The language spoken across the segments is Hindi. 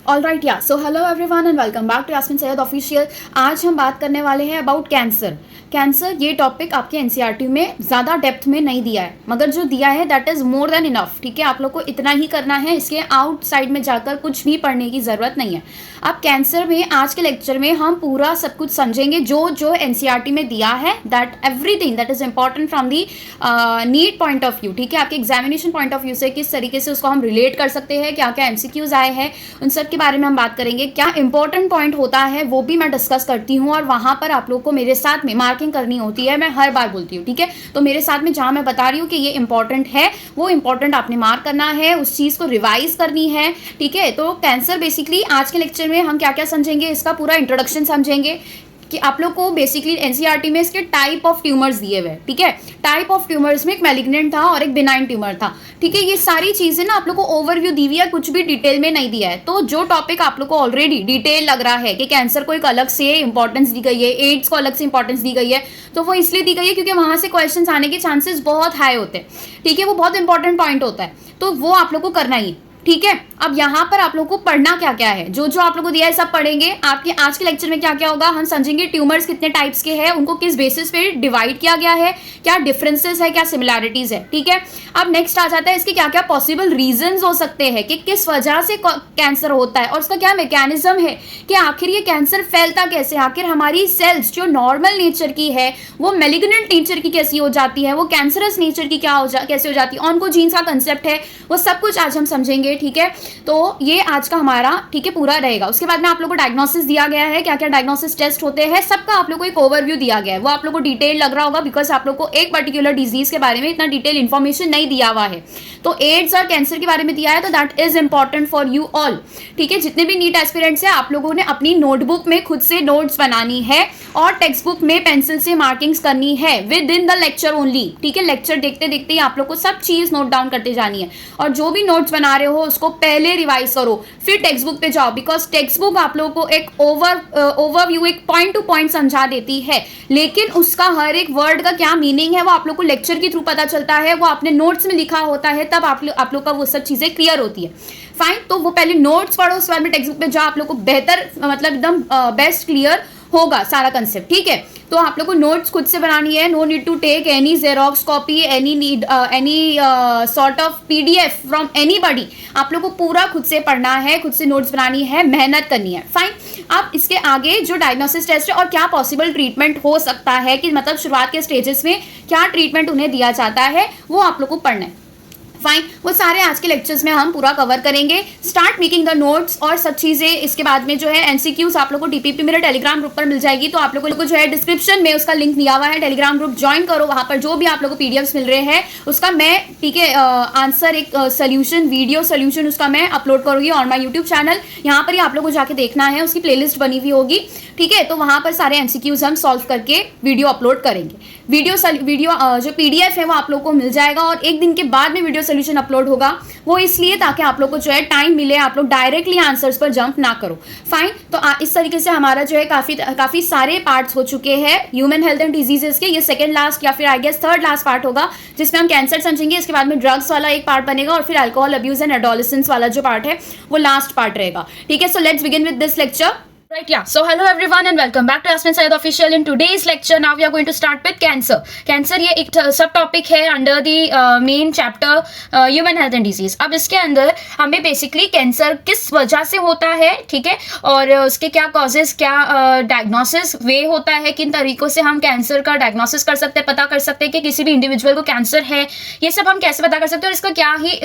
All right yeah so hello everyone and welcome back to Yasmeen Syed official. आज हम बात करने वाले हैं अबाउट कैंसर। कैंसर ये टॉपिक आपके एनसीईआरटी में ज़्यादा डेप्थ में नहीं दिया है, मगर जो दिया है that is more than enough. ठीक है, आप लोग को इतना ही करना है, इसके आउटसाइड में जाकर कुछ भी पढ़ने की ज़रूरत नहीं है। अब कैंसर में आज के लेक्चर में हम पूरा सब कुछ समझेंगे जो जो एनसीईआरटी में दिया है, that everything that is important from the NEET point of view. ठीक है, आपके एग्जामिनेशन पॉइंट ऑफ व्यू से किस तरीके से उसको हम रिलेट कर सकते हैं, क्या क्या एमसीक्यूज आए हैं, उन सब के बारे में हम बात करेंगे। क्या इंपॉर्टेंट पॉइंट होता है वो भी मैं डिस्कस करती हूँ, और वहाँ पर आप लोग को मेरे साथ में मार्किंग करनी होती है। मैं हर बार बोलती हूँ, ठीक है, तो मेरे साथ में जहाँ मैं बता रही हूँ कि ये इंपॉर्टेंट है, वो इंपॉर्टेंट आपने मार्क करना है, उस चीज़ को रिवाइज करनी है। ठीक है, तो कैंसर बेसिकली आज के लेक्चर में हम क्या क्या समझेंगे, इसका पूरा इंट्रोडक्शन समझेंगे कि आप लोग को बेसिकली एनसीईआरटी में इसके टाइप ऑफ ट्यूमर्स दिए हुए। ठीक है, टाइप ऑफ ट्यूमर्स में एक मैलिग्नेंट था और एक बिनाइन ट्यूमर था। ठीक है, ये सारी चीज़ें ना आप लोग को ओवरव्यू दी हुई है, कुछ भी डिटेल में नहीं दिया है। तो जो टॉपिक आप लोग को ऑलरेडी डिटेल लग रहा है कि कैंसर को एक अलग से इंपॉर्टेंस दी गई है, एड्स को अलग से इंपॉर्टेंस दी गई है, तो वो इसलिए दी गई है क्योंकि वहाँ से क्वेश्चन आने के चांसेस बहुत हाई होते हैं। ठीक है, वो बहुत इंपॉर्टेंट पॉइंट होता है, तो वो आप लोग को करना ही। ठीक है, अब यहाँ पर आप लोग को पढ़ना क्या क्या है, जो जो आप लोग को दिया है सब पढ़ेंगे। आपके आज के लेक्चर में क्या क्या होगा, हम समझेंगे ट्यूमर्स कितने टाइप्स के हैं, उनको किस बेसिस पे डिवाइड किया गया है, क्या डिफरेंसेस है, क्या सिमिलैरिटीज है। ठीक है, अब नेक्स्ट आ जाता है इसके क्या क्या पॉसिबल रीजंस हो सकते हैं कि किस वजह से कैंसर होता है, और उसका क्या मैकेनिज्म है कि आखिर ये कैंसर फैलता कैसे, आखिर हमारी सेल्स जो नॉर्मल नेचर की है वो मेलिग्नेंट नेचर की कैसी हो जाती है, वो कैंसरस नेचर की कैसे हो जाती है, ऑन्कोजीन्स का कंसेप्ट है, वो सब कुछ आज हम समझेंगे। ठीक है, तो ये आज का हमारा ठीक है पूरा रहेगा। उसके बाद में आप लोगों को डायग्नोसिस दिया गया है, क्या क्या डायग्नोसिस टेस्ट होते हैं, सबका आप लोगों को एक ओवरव्यू दिया गया है। वो आप लोगों को डिटेल लग रहा होगा बिकॉज आप लोग को एक पर्टिकुलर डिजीज के बारे में इतना डिटेल इंफॉर्मेशन नहीं दिया हुआ है। तो एड्स और कैंसर के बारे में दिया है, तो that is important for you all. ठीक है, जितने भी नीट एस्पिरेंट्स हैं आप लोगों ने अपनी नोटबुक में खुद से नोट्स बनानी है और टेक्स्ट बुक में पेंसिल से मार्किंग्स करनी है with in the lecture only. ठीक है, लेक्चर देखते देखते ही आप लोग को सब चीज नोट डाउन करते जानी है, और जो भी नोट्स बना रहे हो उसको पहले रिवाइज करो, फिर टेक्स्ट बुक पे जाओ, बिकॉज टेक्स्ट बुक आप लोगों को एक ओवरव्यू एक पॉइंट टू पॉइंट समझा देती है, लेकिन उसका हर एक वर्ड का क्या मीनिंग है वो आप लोग को लेक्चर के थ्रू पता चलता है, वो अपने नोट्स में लिखा होता है, तब आप लोग का वो सब चीजें क्लियर होती है। फाइन, तो वो पहले नोट्स पढ़ो, उसके बाद में टेक्स्ट बुक पे जाओ, आप लोग को बेहतर मतलब एकदम बेस्ट क्लियर होगा सारा कंसेप्ट। ठीक है, तो आप लोग को नोट्स खुद से बनानी है, no need to take any xerox copy, any sort of PDF from anybody. आप लोग को पूरा खुद से पढ़ना है, खुद से नोट्स बनानी है, मेहनत करनी है। फाइन, अब इसके आगे जो डायग्नोसिस टेस्ट है और क्या पॉसिबल ट्रीटमेंट हो सकता है, कि मतलब शुरुआत के स्टेजेस में क्या ट्रीटमेंट उन्हें दिया जाता है, वो आप लोग को पढ़ना है। फाइन, वो सारे आज के लेक्चर्स में हम पूरा कवर करेंगे। स्टार्ट मेकिंग द नोट्स और सब चीज़ें। इसके बाद में जो है एमसीक्यूज आप लोग को टीपीपी मेरे टेलीग्राम ग्रुप पर मिल जाएगी, तो आप लोगों को जो है डिस्क्रिप्शन में उसका लिंक दिया हुआ है, टेलीग्राम ग्रुप ज्वाइन करो। वहाँ पर जो भी आप लोग को पीडीएफ्स मिल रहे हैं उसका मैं ठीक है आंसर एक सोल्यूशन वीडियो सोल्यूशन उसका मैं अपलोड करूँगी ऑन माई यूट्यूब चैनल। यहाँ पर ही आप लोग को जाके देखना है, उसकी प्लेलिस्ट बनी हुई होगी। ठीक है, तो वहाँ पर सारे एमसीक्यूज हम सॉल्व करके वीडियो अपलोड करेंगे। वीडियो जो पीडीएफ है वो आप लोग को मिल जाएगा, और एक दिन के बाद में वीडियो सोल्यूशन अपलोड होगा। वो इसलिए ताकि आप लोग को जो है टाइम मिले, आप लोग डायरेक्टली आंसर्स पर जंप ना करो। फाइन, तो इस तरीके से हमारा जो है काफ़ी सारे पार्ट्स हो चुके हैं ह्यूमन हेल्थ एंड डिजीजेस के। ये सेकंड लास्ट या फिर I guess third last part होगा, जिसमें हम कैंसर समझेंगे। इसके बाद में ड्रग्स वाला एक पार्ट बनेगा, और फिर अल्कोहल अब्यूज एंड एडोलेसेंस वाला जो पार्ट है वो लास्ट पार्ट रहेगा। ठीक है, so let's begin with this lecture. Right, yeah. So hello everyone and welcome back to Yasmin Syed Official. In today's lecture, now we are going to start with cancer. Cancer ये एक सब टॉपिक है under the main chapter human health and disease. अब इसके अंदर हमें बेसिकली कैंसर किस वजह से होता है, ठीक है, और उसके क्या कॉजेज, क्या डायग्नोसिस वे होता है, किन तरीकों से हम कैंसर का डायग्नोसिस कर सकते हैं, पता कर सकते हैं कि किसी भी इंडिविजुअल को कैंसर है, ये सब हम कैसे पता कर सकते हैं, और इसका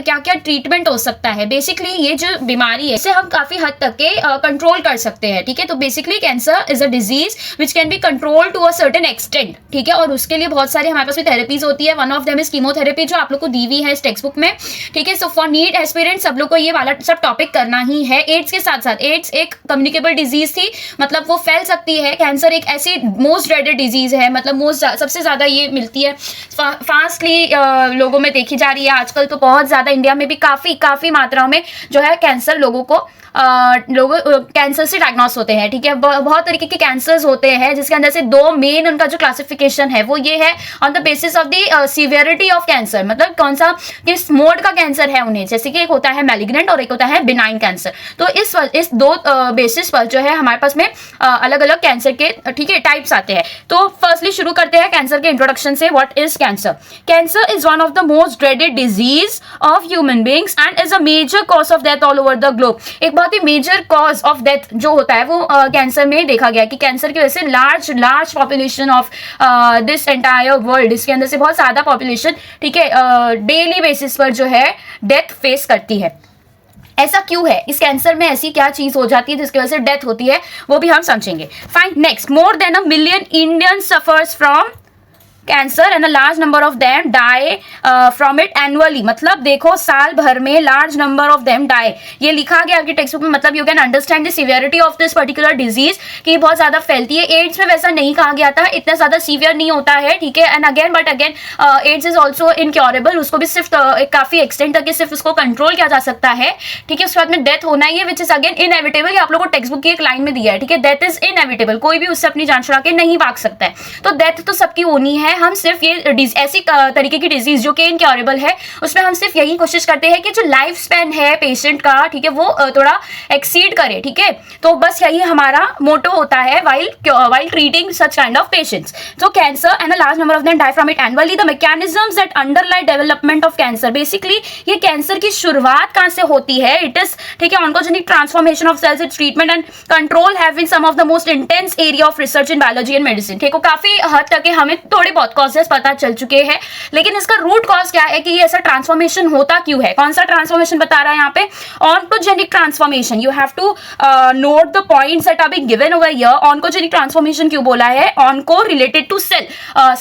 क्या क्या ट्रीटमेंट हो सकता है। बेसिकली ये जो बीमारी है इसे हम काफी हद तक के कंट्रोल कर सकते हैं। ठीक है, तो basically cancer is a disease which can be control to a certain extent. ठीक है, और उसके लिए बहुत सारी हमारे पास में थेरेपीज होती है। One of them is chemotherapy, जो आप लोग को दी हुई है इस टेक्स्ट बुक में। ठीक है, सो फॉर नीट एस्पिरेंट सब लोग को ये वाला सब टॉपिक करना ही है। एड्स के साथ साथ, एड्स एक कम्युनिकेबल डिजीज थी, मतलब वो फैल सकती है। कैंसर एक ऐसी मोस्ट ड्रेडेड डिजीज है, मतलब सबसे ज्यादा ये मिलती है फास्टली लोगों में देखी जा रही है आजकल। तो बहुत ज्यादा इंडिया में भी काफी मात्रा में जो है कैंसर लोगों को लोग कैंसर से डायग्नोस होते हैं, ठीक है। बहुत तरीके के कैंसर्स होते हैं जिसके अंदर से दो मेन उनका जो क्लासिफिकेशन है वो ये है on the basis of the severity of cancer, मतलब कौन सा किस मोड का कैंसर है उन्हें, जैसे कि एक होता है मैलिग्नेंट और एक होता है बिनाइन कैंसर। तो इस दो बेसिस पर जो है हमारे पास में अलग अलग कैंसर के, ठीक है, टाइप्स आते हैं। तो फर्स्टली शुरू करते हैं कैंसर के इंट्रोडक्शन से। What is cancer? Cancer is one of the most dreaded disease of human beings and is a major cause of death all over the globe. एक बहुत ही मेजर कॉज ऑफ डेथ जो होता है वो कैंसर में देखा गया कि कैंसर की वजह से large population of this entire world, इसके अंदर से बहुत ज्यादा पॉपुलेशन, ठीक है, डेली बेसिस पर जो है डेथ फेस करती है। ऐसा क्यों है? इस कैंसर में ऐसी क्या चीज हो जाती है जिसकी वजह से डेथ होती है, वो भी हम समझेंगे। Fine, next, more than 1 million Indian suffers from cancer and a large number of them die from it annually. मतलब देखो साल भर में large number of them die, ये लिखा गया आपकी टेक्स्ट बुक में। मतलब you can understand the severity of this particular disease कि बहुत ज्यादा फैलती है। एड्स में वैसा नहीं कहा गया था, इतना ज्यादा सीवियर नहीं होता है, ठीक है। And again but again AIDS is also incurable, उसको भी सिर्फ काफी एक्सटेंट तक सिर्फ उसको कंट्रोल किया जा सकता है, ठीक है। उसके बाद में डेथ होना ही है विच इज अगेन इनएविटेबल। आप लोगों को टेक्स्ट बुक की एक लाइन में दिया है, ठीक है, डेथ इज इनएविटेबल, कोई भी उससे अपनी जान छुड़ा के नहीं भाग सकता है। तो डेथ तो सबकी होनी है, हम सिर्फ ये ऐसी तरीके की डिजीज जो कि इनक्योरेबल है उसमें हम सिर्फ यही कोशिश करते हैं कि जो लाइफ स्पैन है पेशेंट का, ठीक है, वो थोड़ा एक्सीड करे, ठीक है। तो बस यही हमारा मोटो होता है while treating such kind of patients. So cancer and a large number of them die from it annually. The mechanisms that underlie development of cancer, basically ये कैंसर की शुरुआत कहाँ से होती है? It is, ठीक है, oncogenic transformation of cells, its treatment and control have been some of the most intense area of research in biology and medicine. ठीक है, काफी हद तक हमें थोड़े बहुत causes पता चल चुके हैं, लेकिन इसका रूट कॉज क्या है कि ये ऐसा ट्रांसफॉर्मेशन होता क्यों है? कौन सा ट्रांसफॉर्मेशन बता रहा है यहाँ पे? Oncogenic transformation. You have to note the points that are being given over here. Oncogenic transformation क्यों बोला है? Onco related to cell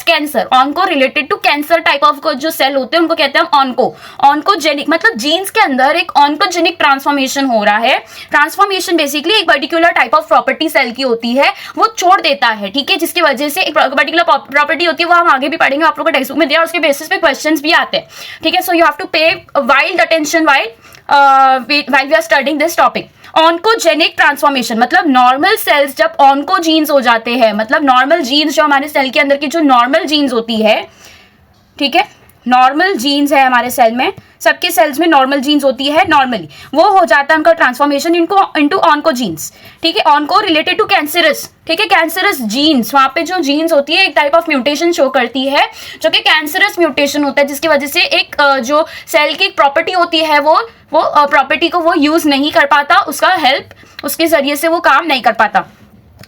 cancer, onco related to cancer type of जो सेल होते हैं उनको कहते हैं ऑन्को। ऑन्कोजेनिक मतलब जीन्स के अंदर एक ऑन्कोजेनिक ट्रांसफॉर्मेशन हो रहा है। ट्रांसफॉर्मेशन बेसिकली एक particular type of property cell की होती है, वो छोड़ देता है, ठीक है, जिसकी वजह से एक पर्टिकुलर प्रॉपर्टी होती है, वो हम आगे भी पढ़ेंगे, आप लोगों को टेक्स्ट बुक में दिया, उसके बेसिस पे क्वेश्चंस भी आते हैं, ठीक है। सो यू हैव टू पे wild attention while we are studying this topic. Oncogenic transformation मतलब नॉर्मल सेल्स जब ऑन्को जीन्स हो जाते हैं, मतलब नॉर्मल जीन्स जो हमारे सेल के अंदर की जो नॉर्मल जीन्स होती है, ठीक है, नॉर्मल जीन्स है हमारे सेल में, सबके सेल्स में नॉर्मल जीन्स होती है नॉर्मली, वो हो जाता है उनका ट्रांसफॉर्मेशन इनटू ऑन्को जीन्स, ठीक है। ऑन्को रिलेटेड टू कैंसरस, ठीक है, कैंसरस जीन्स, वहां पे जो जीन्स होती है एक टाइप ऑफ म्यूटेशन शो करती है जो कि कैंसरस म्यूटेशन होता है, जिसकी वजह से एक जो सेल की प्रॉपर्टी होती है वो प्रॉपर्टी को वो यूज नहीं कर पाता, उसका हेल्प उसके जरिए से वो काम नहीं कर पाता।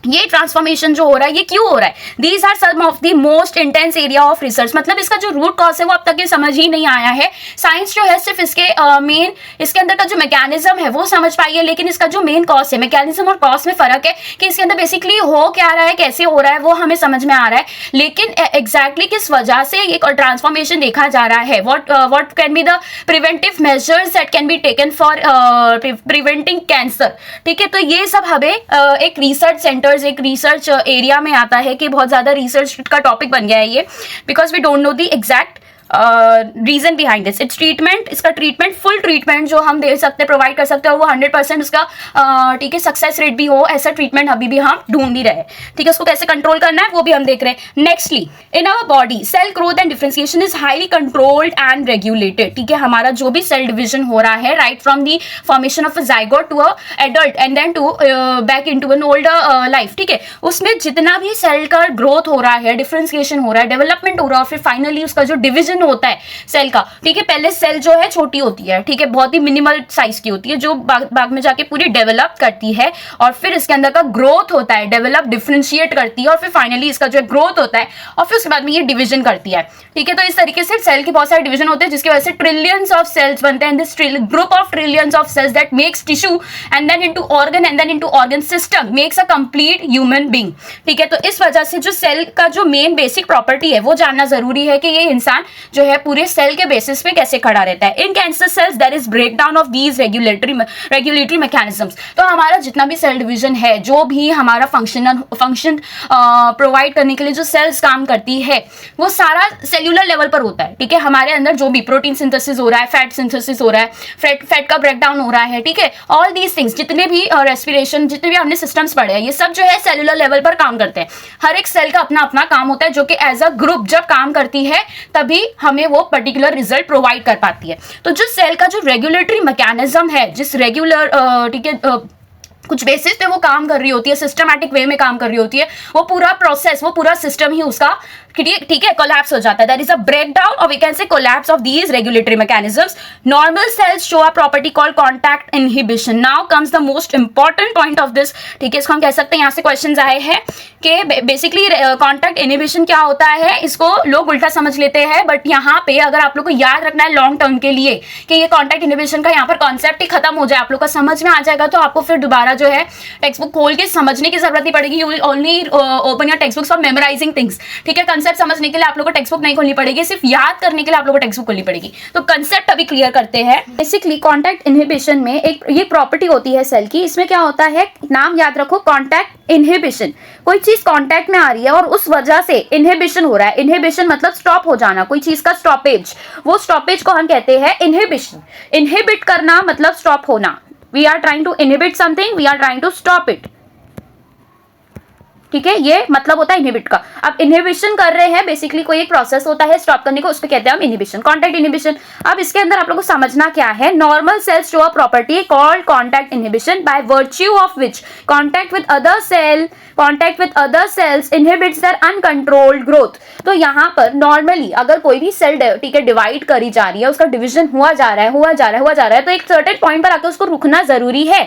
ये ट्रांसफॉर्मेशन जो हो रहा है ये क्यों हो रहा है? These are some of the most intense area of research. मतलब इसका जो रूट कॉज है वो अब तक ये समझ ही नहीं आया है। साइंस जो है सिर्फ इसके मेन इसके अंदर का जो मैकेनिज्म है वो समझ पाई है, लेकिन इसका जो मेन कॉज है, मैकेनिज्म और कॉज में फर्क है कि इसके अंदर बेसिकली हो क्या रहा है, कैसे हो रहा है, वो हमें समझ में आ रहा है, लेकिन एग्जैक्टली किस वजह से ये ट्रांसफॉर्मेशन देखा जा रहा है, what can be the preventive measures that can be taken for preventing cancer, ठीक है। तो ये सब हमें एक रिसर्च सेंटर, एक रिसर्च एरिया में आता है कि बहुत ज्यादा रिसर्च का टॉपिक बन गया है ये, because we don't know the exact reason behind this. It's treatment, इसका ट्रीटमेंट, फुल ट्रीटमेंट जो हम दे सकते हैं, प्रोवाइड कर सकते हैं, वो 100% उसका ठीक है सक्सेस रेट भी हो, ऐसा ट्रीटमेंट अभी भी हम ढूंढ ही रहे, ठीक है। उसको कैसे कंट्रोल करना है वो भी हम देख रहे हैं। Nextly, in our body cell growth and differentiation is highly controlled and regulated, ठीक है। हमारा जो भी सेल डिविजन हो रहा है right from the formation of a zygote to a adult and then to back into an older life, ठीक है, उसमें जितना भी सेल का ग्रोथ हो रहा है, डिफरेंशिएशन हो रहा है, डेवलपमेंट हो रहा है, और फिर फाइनली उसका जो डिविजन होता है सेल का, ठीक है, पहले सेल जो है छोटी होती है, ठीक है, बहुत ही मिनिमल साइज की होती है, जो बाद में जाके पूरी डेवलप करती है, और फिर इसके अंदर का ग्रोथ होता है, डेवलप डिफरेंशिएट करती है, और फिर फाइनली इसका जो ग्रोथ होता है, और फिर उसके बाद में ये डिवीजन करती है, ठीक है। तो इस तरीके से सेल के बहुत सारे डिवीजन होते हैं जिसकी वजह से ट्रिलियंस ऑफ सेल्स बनते हैं, this group of trillions of cells that makes tissue and then into organ and then into organ system makes a complete human being, ठीक है। तो इस वजह से जो सेल का जो मेन बेसिक प्रॉपर्टी है वो जानना जरूरी है कि ये इंसान जो है पूरे सेल के बेसिस पे कैसे खड़ा रहता है। In cancer cells there is breakdown of these regulatory mechanisms. तो हमारा जितना भी सेल डिवीजन है, जो भी हमारा फंक्शन प्रोवाइड करने के लिए जो सेल्स काम करती है, वो सारा सेल्यूलर लेवल पर होता है, ठीक है। हमारे अंदर जो भी प्रोटीन सिंथेसिस हो रहा है, फैट सिंथेसिस हो रहा है, फैट का ब्रेकडाउन हो रहा है, ठीक है, ऑल दीज थिंग्स, जितने भी रेस्पिरेशन, जितने भी हमने सिस्टम्स पढ़े हैं, ये सब जो है सेल्यूलर लेवल पर काम करते हैं। हर एक सेल का अपना अपना काम होता है, जो कि एज अ ग्रुप जब काम करती है तभी हमें वो पर्टिकुलर रिजल्ट प्रोवाइड कर पाती है। तो जो सेल का जो रेगुलेटरी मैकेनिज्म है, जिस रेगुलर ठीक है कुछ बेसिस पे वो काम कर रही होती है, सिस्टमैटिक वे में काम कर रही होती है, वो पूरा प्रोसेस, वो पूरा सिस्टम ही उसका ठीक है कोलैप्स हो जाता है। दैट इज अ ब्रेकडाउन और we can say collapse of these regulatory mechanisms. Normal cells show a property called contact inhibition. Now comes the most important point of this, ठीक है, इसको हम कह सकते हैं, यहाँ से क्वेश्चंस आए हैं कि बेसिकली कॉन्टैक्ट इनहिबिशन क्या होता है, इसको लोग उल्टा समझ लेते हैं, बट यहाँ पे अगर आप लोग को याद रखना है लॉन्ग टर्म के लिए कि ये कॉन्टैक्ट इनहिबिशन का यहाँ पर कॉन्सेप्ट ही खत्म हो जाए, आप लोग का समझ में आ जाएगा, तो आपको फिर दोबारा जो है टेक्स्ट बुक खोल के समझने की जरूरत नहीं पड़ेगी। You will only open your textbooks for memorising things, ठीक है। कंसेप्ट समझने के लिए आप लोग को टेक्स्ट बुक नहीं खोलनी पड़ेगी, सिर्फ याद करने के लिए आप लोग को टेक्स्ट बुक खोलनी पड़ेगी। तो कंसेप्ट अभी क्लियर करते हैं। बेसिकली कॉन्टैक्ट इनहिबिशन में एक ये प्रॉपर्टी होती है सेल की, इसमें क्या होता है, नाम याद रखो, कॉन्टैक्ट इनहिबिशन। कोई चीज कॉन्टैक्ट में आ रही है और उस वजह से इनहिबिशन हो रहा है। इनहिबिशन मतलब स्टॉप हो जाना, कोई चीज का स्टॉपेज, वो स्टॉपेज को हम कहते हैं इनहिबिशन। इनहिबिट करना मतलब स्टॉप होना। We are trying to inhibit something, we are trying to stop it, ठीक है, ये मतलब होता है इनहिबिट का। अब इनहिबिशन कर रहे हैं, बेसिकली कोई एक प्रोसेस होता है स्टॉप करने को, उसको कहते हैं हम इनहिबिशन, कॉन्टैक्ट इनहिबिशन। अब इसके अंदर आप लोगों को समझना क्या है, normal cells show a property called contact inhibition by virtue of which contact with other cells inhibits their uncontrolled growth. तो यहाँ पर नॉर्मली अगर कोई भी सेल, ठीक है, डिवाइड करी जा रही है, उसका डिवीजन हुआ जा रहा है, तो एक सर्टेन पॉइंट पर आकर उसको रुकना जरूरी है।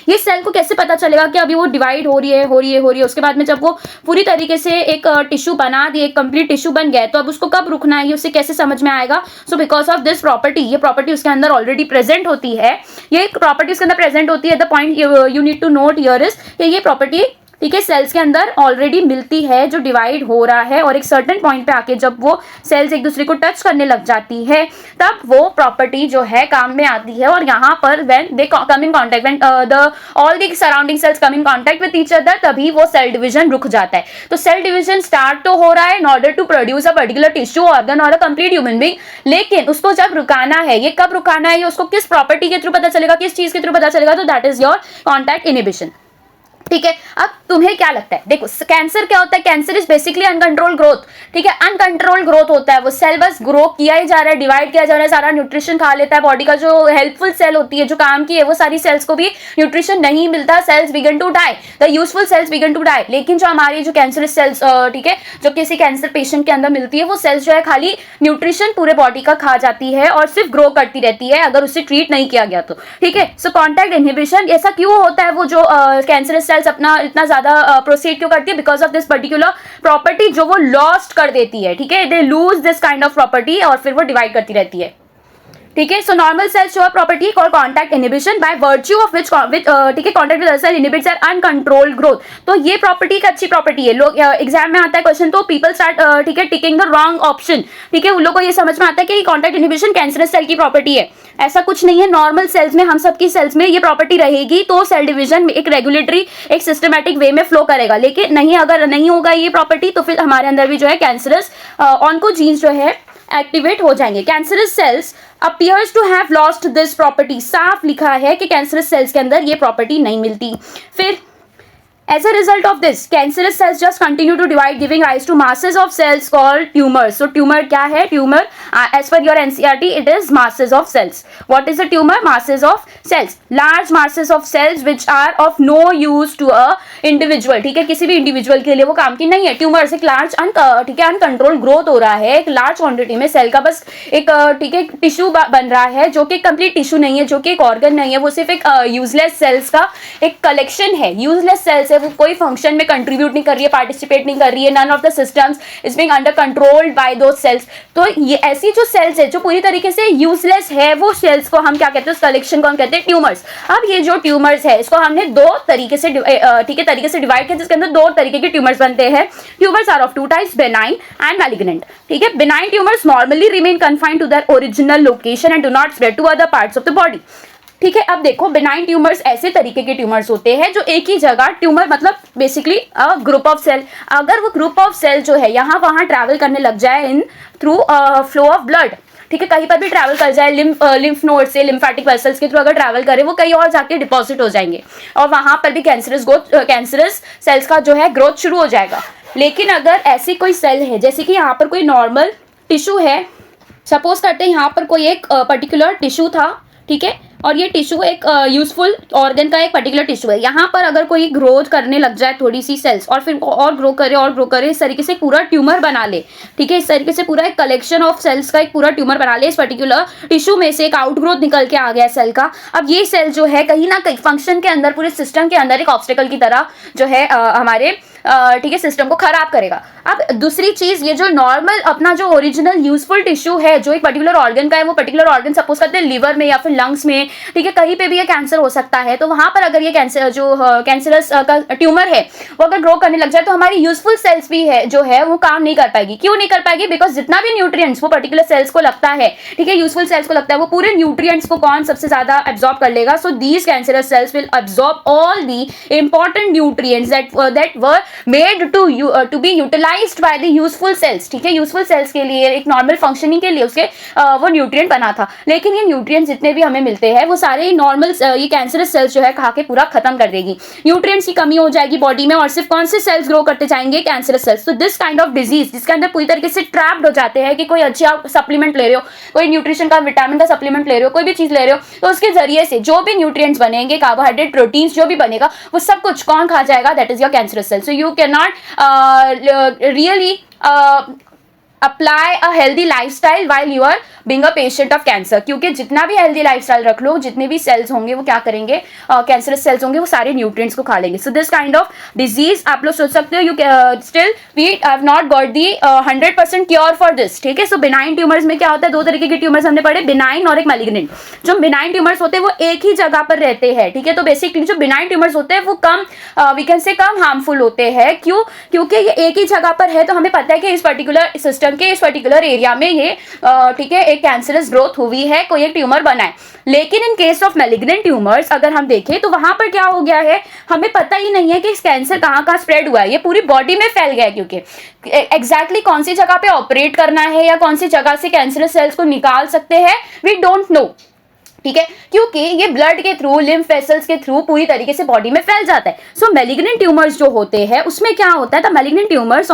ये सेल को कैसे पता चलेगा कि अभी वो डिवाइड हो रही है, उसके बाद में जब वो पूरी तरीके से एक टिश्यू बना दी, एक कंप्लीट टिश्यू बन गया, तो अब उसको कब रुकना है, ये उसे कैसे समझ में आएगा। So because of this property, ये प्रॉपर्टी उसके अंदर ऑलरेडी प्रेजेंट होती है, ये प्रॉपर्टी उसके अंदर प्रेजेंट होती है। The point you need to note here is कि ये प्रॉपर्टी, ठीक है, सेल्स के अंदर ऑलरेडी मिलती है, जो डिवाइड हो रहा है, और एक सर्टेन पॉइंट पे आके जब वो सेल्स एक दूसरे को टच करने लग जाती है, तब वो प्रॉपर्टी जो है काम में आती है। और यहाँ पर when they come in contact, when all the surrounding sales come in contact with each other, तभी वो सेल डिवीजन रुक जाता है। तो सेल डिवीजन स्टार्ट तो हो रहा है in order to produce a particular tissue organ और अ कंप्लीट ह्यूमन बीइंग, लेकिन उसको जब रुकाना है, ये कब रुकाना है, ये उसको किस प्रॉपर्टी के थ्रू पता चलेगा, किस चीज के थ्रू पता चलेगा, तो that is your contact inhibition, ठीक है। अब तुम्हें क्या लगता है, देखो कैंसर क्या होता है, cancer is basically uncontrol growth, ठीक है, अनकंट्रोल ग्रोथ होता है, वो सेल बस ग्रो किया ही जा रहा है, डिवाइड किया जा रहा है, सारा न्यूट्रिशन खा लेता है, बॉडी का जो हेल्पफुल सेल होती है, जो काम की है, वो सारी सेल्स को भी न्यूट्रिशन नहीं मिलता, cells begin to die, the useful cells begin to die. लेकिन जो हमारी जो कैंसरस सेल्स, ठीक है, जो किसी कैंसर पेशेंट के अंदर मिलती है, वो सेल्स जो है खाली न्यूट्रिशन पूरे बॉडी का खा जाती है और सिर्फ ग्रो करती रहती है, अगर उससे ट्रीट नहीं किया गया तो, ठीक है। सो कॉन्टैक्ट इनहिबिशन ऐसा क्यों होता है, वो जो कैंसरस सेल्स अपना इतना ज्यादा प्रोसीड क्यों करती है, because of this particular property जो वो लॉस्ट कर देती है, ठीक है, they lose this kind of property और फिर वो डिवाइड करती रहती है, ठीक है। So normal cells show a property called contact inhibition by virtue of which, ठीक है, contact with other cell inhibits their uncontrolled growth. तो ये प्रॉपर्टी एक अच्छी प्रॉपर्टी है। लोग एग्जाम में आता है क्वेश्चन, तो पीपल स्टार्ट, ठीक है, टिकिंग द रॉन्ग ऑप्शन, ठीक है, उन लोगों को ये समझ में आता है कि कॉन्टैक्ट इनहिबिशन कैंसरस सेल की प्रॉपर्टी है। ऐसा कुछ नहीं है, नॉर्मल सेल्स में, हम सबकी सेल्स में ये प्रॉपर्टी रहेगी, तो सेल डिवीजन एक रेगुलेटरी, एक सिस्टमैटिक वे में फ्लो करेगा। लेकिन नहीं, अगर नहीं होगा ये प्रॉपर्टी, तो फिर हमारे अंदर भी जो है कैंसरस ऑन्कोजीन्स जो है एक्टिवेट हो जाएंगे। Cancerous cells appears to have lost this property, साफ लिखा है कि कैंसरस सेल्स के अंदर ये प्रॉपर्टी नहीं मिलती। फिर as a result of this, cancerous cells just continue to divide, giving rise to masses of cells called tumors. So tumor क्या है, tumor as per your NCERT it is masses of cells. What is a tumor? Masses of cells, large masses of cells which are of no use to a individual, ठीक है, किसी भी इंडिविजुअल के लिए वो काम की नहीं है। ट्यूमर्स एक लार्ज, ठीक है, अनकंट्रोल ग्रोथ हो रहा है, एक लार्ज क्वांटिटी में सेल का बस एक, ठीक है, टिश्यू बन रहा है, जो कि कंप्लीट टिश्यू नहीं है, जो कि एक ऑर्गन नहीं है, वो सिर्फ एक यूजलेस सेल्स का एक कलेक्शन है। यूजलेस सेल्स है वो कोई फंक्शन में कंट्रीब्यूट नहीं कर रही है, पार्टिसिपेट नहीं कर रही है, none of the systems is being under controlled by those cells. तो ये ऐसी जो सेल्स है जो पूरी तरीके से यूजलेस है, वो सेल्स को हम क्या कहते हैं, उस कलेक्शन को हम कहते हैं ट्यूमर्स। अब ये जो ट्यूमर्स है इसको हमने दो तरीके से डिवाइड किया, जिसके अंदर दो तरीके के ट्यूमर्स बनते हैं। Tumours are of two types, benign and malignant. ठीक है, benign tumours normally remain confined to their original location and do not spread to other parts of the body. ठीक है, अब देखो बेनाइन ट्यूमर्स ऐसे तरीके के ट्यूमर्स होते हैं जो एक ही जगह, ट्यूमर मतलब basically a group of cell, अगर वो ग्रुप ऑफ सेल जो है यहाँ वहाँ ट्रैवल करने लग जाए in through flow of blood, ठीक है, कहीं पर भी ट्रैवल कर जाए, लिम्फ नोड से, लिम्फेटिक वेसल्स के थ्रू अगर ट्रैवल करे, वो कहीं और जाके डिपॉजिट हो जाएंगे और वहां पर भी कैंसरस सेल्स का जो है ग्रोथ शुरू हो जाएगा। लेकिन अगर ऐसी कोई सेल है, जैसे कि यहाँ पर कोई नॉर्मल टिश्यू है, सपोज करते हैं यहाँ पर कोई एक पर्टिकुलर टिश्यू था, ठीक है, और ये टिश्यू एक यूजफुल ऑर्गन का एक पर्टिकुलर टिश्यू है। यहाँ पर अगर कोई ग्रोथ करने लग जाए थोड़ी सी सेल्स और फिर और ग्रो करे, इस तरीके से पूरा ट्यूमर बना ले, ठीक है, इस तरीके से पूरा एक कलेक्शन ऑफ सेल्स का एक पूरा ट्यूमर बना ले, इस पर्टिकुलर टिश्यू में से एक आउटग्रोथ निकल के आ गया सेल का। अब ये सेल जो है कहीं ना कहीं फंक्शन के अंदर, पूरे सिस्टम के अंदर एक ऑब्स्टेकल की तरह जो है हमारे ठीक है सिस्टम को खराब करेगा। अब दूसरी चीज, ये जो नॉर्मल अपना जो ओरिजिनल यूजफुल टिश्यू है जो एक पर्टिकुलर ऑर्गन का है, वो पर्टिकुलर ऑर्गन सपोज करते हैं लिवर में या फिर लंग्स में, ठीक है, कहीं पे भी ये कैंसर हो सकता है। तो वहां पर अगर ये कैंसर जो कैंसरस का ट्यूमर है वो अगर ग्रो करने लग जाए तो हमारी यूजफुल सेल्स भी है जो है वो काम नहीं कर पाएगी। क्यों नहीं कर पाएगी? बिकॉज जितना भी न्यूट्रिएंट्स वो पर्टिकुलर सेल्स को लगता है, ठीक है, यूजफुल सेल्स को लगता है, वो पूरे न्यूट्रिएंट्स को कौन सबसे ज्यादा एब्जॉर्ब कर लेगा? So these cancerous cells will absorb all the important nutrients that were made to be utilised by the useful cells. ठीक है, यूजफुल सेल्स के लिए, एक नॉर्मल फंक्शनिंग के लिए उसके वो न्यूट्रिएंट बना था। लेकिन ये न्यूट्रिएंट्स जितने भी हमें मिलते हैं वो सारे नॉर्मल ये कैंसरस सेल्स जो है खा के पूरा खत्म कर देगी। न्यूट्रिएंट्स की कमी हो जाएगी बॉडी में और सिर्फ कौन से सेल्स ग्रो करते जाएंगे? Cancerous cells. तो दिस काइंड ऑफ डिजीज जिसके अंदर पूरी तरीके से ट्रैप्ड हो जाते हैं कि कोई अच्छी आप सप्लीमेंट ले रहे हो, कोई न्यूट्रिशन का विटामिन का सप्लीमेंट ले रहे हो, कोई भी चीज ले रहे हो, तो उसके जरिए से जो भी न्यूट्रिएंट्स बनेंगे, कार्बोहाइड्रेट, प्रोटीन्स जो भी बनेगा, वो सब कुछ कौन खा जाएगा? That is your cancerous cell. So you can not really apply a healthy lifestyle while you are being a patient of cancer। क्योंकि जितना भी हेल्दी लाइफस्टाइल रख लो, जितने भी सेल्स होंगे वो क्या करेंगे? कैंसरस सेल्स होंगे, वो सारे न्यूट्रिएंट्स को खा लेंगे। So this kind of disease आप लोग सोच सकते हो, you still we have not got the 100% cure for this. ठीक है, सो बिनाइन ट्यूमर्स में क्या होता है? दो तरीके के ट्यूमर्स हमने पढ़े, बिनाइन और एक मैलिग्नेंट। जो बिनाइन ट्यूमर्स होते हैं वो एक ही जगह पर रहते हैं, ठीक है, तो बेसिकली जो बिनाइन ट्यूमर्स होते हैं वो कम वी कैन से कम हार्मफुल होते हैं। क्यों? क्योंकि ये एक ही जगह पर है, तो हमें पता है कि इस पर्टिकुलर सिस्टम के इस पर्टिकुलर एरिया में ये ठीक है एक कैंसरस ग्रोथ हुई है, कोई एक ट्यूमर बना है। लेकिन in case of malignant tumours अगर हम देखें तो वहां पर क्या हो गया है, हमें पता ही नहीं है कि इस कैंसर कहाँ कहाँ स्प्रेड हुआ है, ये पूरी बॉडी में फैल गया है। क्योंकि एग्जैक्टली कौन सी जगह पे ऑपरेट करना है या कौन सी जगह से कैंसरस सेल्स को निकाल सकते हैं, वी डोंट नो। ठीक है, क्योंकि ये ब्लड के थ्रू, लिम्फ वेसल्स के थ्रू पूरी तरीके से बॉडी में फैल जाता है। सो मैलिग्नेंट ट्यूमर्स जो होते हैं उसमें क्या होता है? The malignant tumours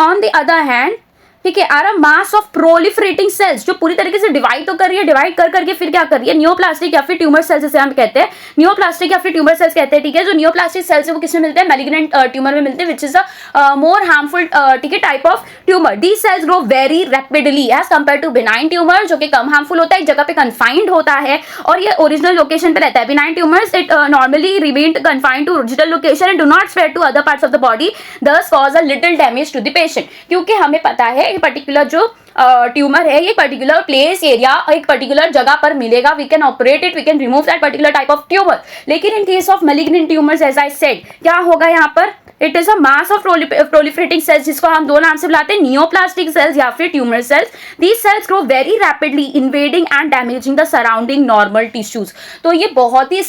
on the other hand, ठीक है, are a mass of proliferating cells जो पूरी तरीके से डिवाइड तो कर रही है, डिवाइड कर करके फिर क्या कर रही है? नियोप्लास्टिक या फिर ट्यूमर सेल्स जैसे हम कहते हैं, नियोप्लास्टिक या फिर ट्यूमर सेल्स कहते हैं। ठीक है, जो नियोप्लास्टिक सेल्स है वो किसमें मिलते हैं? मैलिग्नेंट ट्यूमर में मिलते हैं, which is a more harmful ठीक है type of tumour. These cells grow very rapidly as compared to benign tumour, जो कि कम हार्मफुल होता है, एक जगह पे कन्फाइंड होता है और ये ओरिजिनल लोकेशन पे रहता है। Benign tumours it normally remain confined to original location and do not spread to other parts of the body, thus cause a little damage to the patient. क्योंकि हमें पता है पर्टिकुलर जो ट्यूमर है ये पर्टिकुलर प्लेस एरिया एक पर्टिकुलर जगह पर मिलेगा, we can operate it, we can remove that particular type of tumour. लेकिन in case of malignant tumours as I said क्या होगा यहाँ पर? It is a mass of proliferating cells, जिसको हम दो नाम से बुलाते हैं, नियोप्लास्टिक सेल्स या फिर tumour cells. These cells grow very rapidly, invading and damaging the surrounding normal tissues. तो ये बहुत ही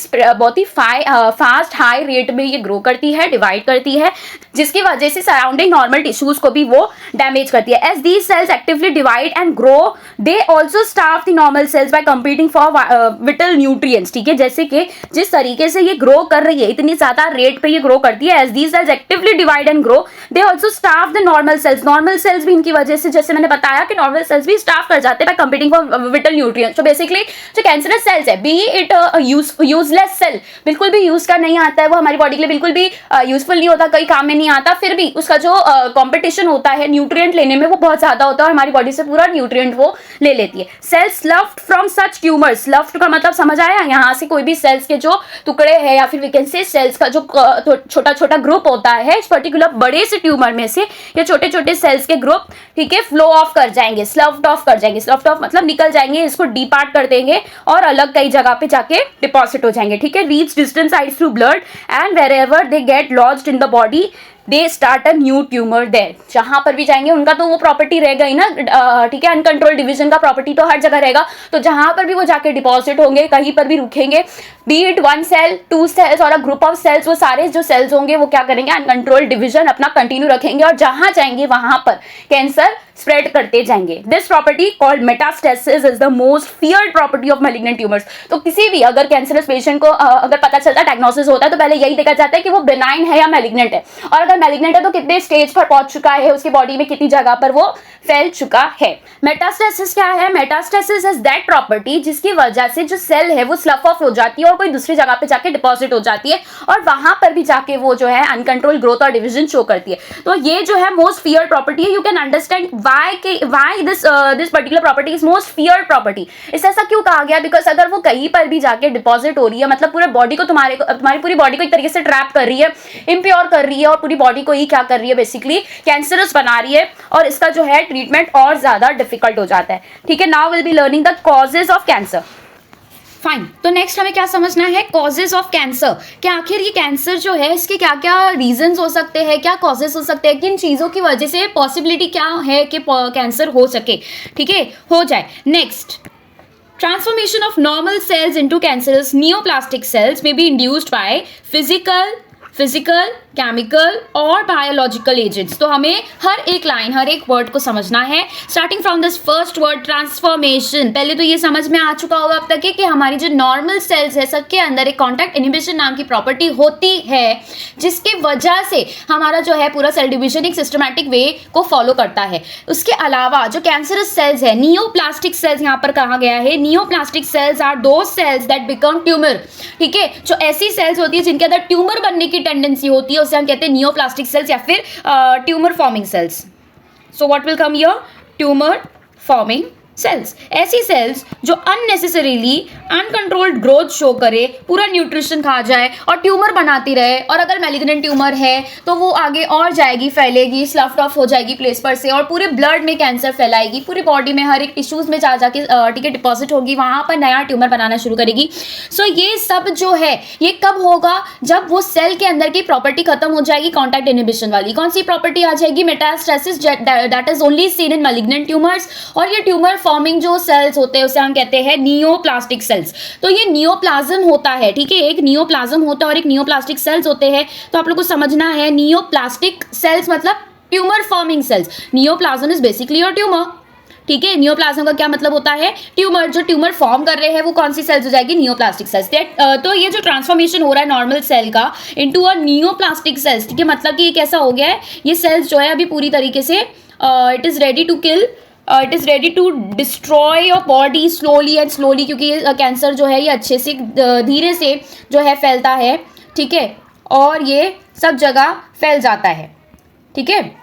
फास्ट हाई रेट में ये ग्रो करती है, डिवाइड करती है, जिसकी वजह से सराउंडिंग नॉर्मल टिश्यूज को भी वो डैमेज करती है। As these cells actively divide and grow, they also starve the normal cells by competing for vital nutrients. ठीक है, जैसे कि जिस तरीके से ये ग्रो कर रही है, इतनी ज्यादा रेट पे ये ग्रो करती है, as these cells selectively divide and grow. They also starve the normal cells. Normal cells भी इनकी वजह से, जैसे मैंने बताया कि normal cells भी starve कर जाते हैं by competing for vital nutrients. So basically जो cancerous cells है, be it useless cell, बिल्कुल भी यूज का नहीं आता है, वो हमारी बॉडी के लिए बिल्कुल भी यूजफुल नहीं होता, कई काम में नहीं आता, फिर भी उसका जो कंपटीशन होता है न्यूट्रिएंट लेने में वो बहुत ज्यादा होता है और हमारी बॉडी से पूरा न्यूट्रिएंट वो ले लेती है. Cells left from such tumours. Left का मतलब समझ आया, यहाँ से कोई भी सेल्स के जो टुकड़े हैं या फिर वी कैन से सेल्स का जो छोटा छोटा ग्रुप होता है, इस पर्टिकुलर बड़े से ट्यूमर में से या छोटे छोटे सेल्स के ग्रुप, ठीक है, फ्लो ऑफ कर जाएंगे, स्लफ्ट ऑफ कर जाएंगे. स्लफ्ट ऑफ मतलब निकल जाएंगे, इसको डीपार्ट कर देंगे और अलग कई जगह पे जाके डिपॉजिट हो जाएंगे, ठीक है. Reach distance sites through blood and wherever they get lodged in the body they start a new tumour there. जहां पर भी जाएंगे उनका तो वो प्रॉपर्टी रह गई ना, ठीक है, अनकंट्रोल डिवीजन का प्रॉपर्टी तो हर जगह रहेगा, तो जहां पर भी वो जाके डिपॉजिट होंगे, कहीं पर भी रुकेंगे, be it one cell, two cells और अ ग्रुप ऑफ सेल्स, वो सारे जो सेल्स होंगे वो क्या करेंगे, अनकंट्रोल डिवीजन अपना कंटिन्यू रखेंगे और जहां जाएंगे वहां पर कैंसर स्प्रेड करते जाएंगे. This property called metastasis is the most feared property of malignant tumours. तो किसी भी अगर कैंसरस पेशेंट को अगर पता चलता है, डायग्नोसिस होता है, तो पहले यही देखा जाता है कि वो बेनाइन है या मैलिग्नेंट है, और अगर मैलिग्नेंट है तो कितने स्टेज पर पहुंच चुका है, उसकी बॉडी में कितनी जगह पर वो फैल चुका है. मेटास्टेसिस क्या है? मेटास्टेसिस इज दैट प्रॉपर्टी जिसकी वजह से जो सेल है वो स्लफ ऑफ हो जाती है और कोई दूसरी जगह पे जाके डिपॉजिट हो जाती है और वहां पर भी जाके वो जो है अनकंट्रोल ग्रोथ और डिवीजन शो करती है. तो ये जो है मोस्ट फियर्ड प्रॉपर्टी है. You can understand why this particular property is most feared property. इस ऐसा क्यों कहा गया? बिकॉज अगर वो कहीं पर भी जाके डिपॉजिट हो रही है, मतलब पूरे बॉडी को तुम्हारी पूरी बॉडी को एक तरीके से ट्रैप कर रही है, इम्प्योर कर रही है और पूरी बॉडी को ही क्या कर रही है, बेसिकली कैंसरस बना रही है और इसका जो है ट्रीटमेंट और ज्यादा डिफिकल्ट हो जाता है. ठीक है, now will be learning the causes of cancer. Fine, तो नेक्स्ट हमें क्या समझना है? Causes of cancer. कि आखिर ये कैंसर जो है इसके क्या क्या रीजंस हो सकते हैं, क्या कॉजेज हो सकते हैं, किन चीज़ों की वजह से पॉसिबिलिटी क्या है कि कैंसर हो सके, ठीक है, हो जाए. Next, transformation of normal cells into cancerous neoplastic cells may be induced by physical, chemical और बायोलॉजिकल एजेंट्स. तो हमें हर एक लाइन, हर एक वर्ड को समझना है. Starting from this first word transformation. पहले तो ये समझ में आ चुका होगा अब तक कि हमारी जो नॉर्मल सेल्स है सबके अंदर एक कॉन्टैक्ट इनहिबिशन नाम की प्रॉपर्टी होती है जिसकी वजह से हमारा जो है पूरा सेल डिविजन एक सिस्टमैटिक वे को फॉलो करता है. उसके अलावा जो कैंसरस सेल्स है, नियोप्लास्टिक सेल्स यहाँ पर कहा गया है. नियोप्लास्टिक सेल्स आर दो सेल्स दैट बिकम ट्यूमर. ठीक है, जो ऐसी सेल्स होती है जिनके अंदर ट्यूमर बनने की टेंडेंसी होती है उसे हम कहते हैं नियोप्लास्टिक सेल्स या फिर tumour forming sales. So what will come here? Tumour forming sales. ऐसी सेल्स जो अननेसेसरीली अनकंट्रोल्ड ग्रोथ शो करे, पूरा न्यूट्रिशन खा जाए और ट्यूमर बनाती रहे, और अगर मैलिग्नेंट ट्यूमर है तो वो आगे और जाएगी, फैलेगी, स्लफ्ट ऑफ हो जाएगी प्लेस पर से और पूरे ब्लड में कैंसर फैलाएगी, पूरी बॉडी में हर एक टिश्यूज में जा जाके ठीक है डिपॉजिट होगी, वहां पर नया ट्यूमर बनाना शुरू करेगी. सो ये सब जो है ये कब होगा? जब वो सेल के अंदर की प्रॉपर्टी खत्म हो जाएगी कॉन्टैक्ट इनहिबिशन वाली. कौन सी प्रॉपर्टी आ जाएगी? Metastasis, that is only seen in malignant tumours. और ये ट्यूमर फॉर्मिंग जो सेल्स होते हैं उसे हम कहते हैं नियोप्लास्टिक सेल्स. तो ये नियोप्लाज्म होता है, ठीक है, एक नियोप्लाज्म होता है और एक नियोप्लास्टिक सेल्स होते हैं. तो आप लोग को समझना है नियोप्लास्टिक सेल्स मतलब tumour forming sales. Neoplasm is basically your tumour. ठीक है, नियोप्लाज्म का क्या मतलब होता है? ट्यूमर. जो ट्यूमर फॉर्म कर रहे हैं वो कौन सी सेल्स हो जाएगी? Neoplastic cells. तो ये जो ट्रांसफॉर्मेशन हो रहा है नॉर्मल सेल का इनटू अ नियोप्लास्टिक सेल्स, ठीक है, मतलब कि ये कैसा हो गया है? ये सेल्स जो है अभी पूरी तरीके से it is ready to kill, it is ready to destroy your body slowly and slowly, क्योंकि कैंसर जो है ये अच्छे से धीरे से जो है फैलता है, ठीक है, और ये सब जगह फैल जाता है. ठीक है,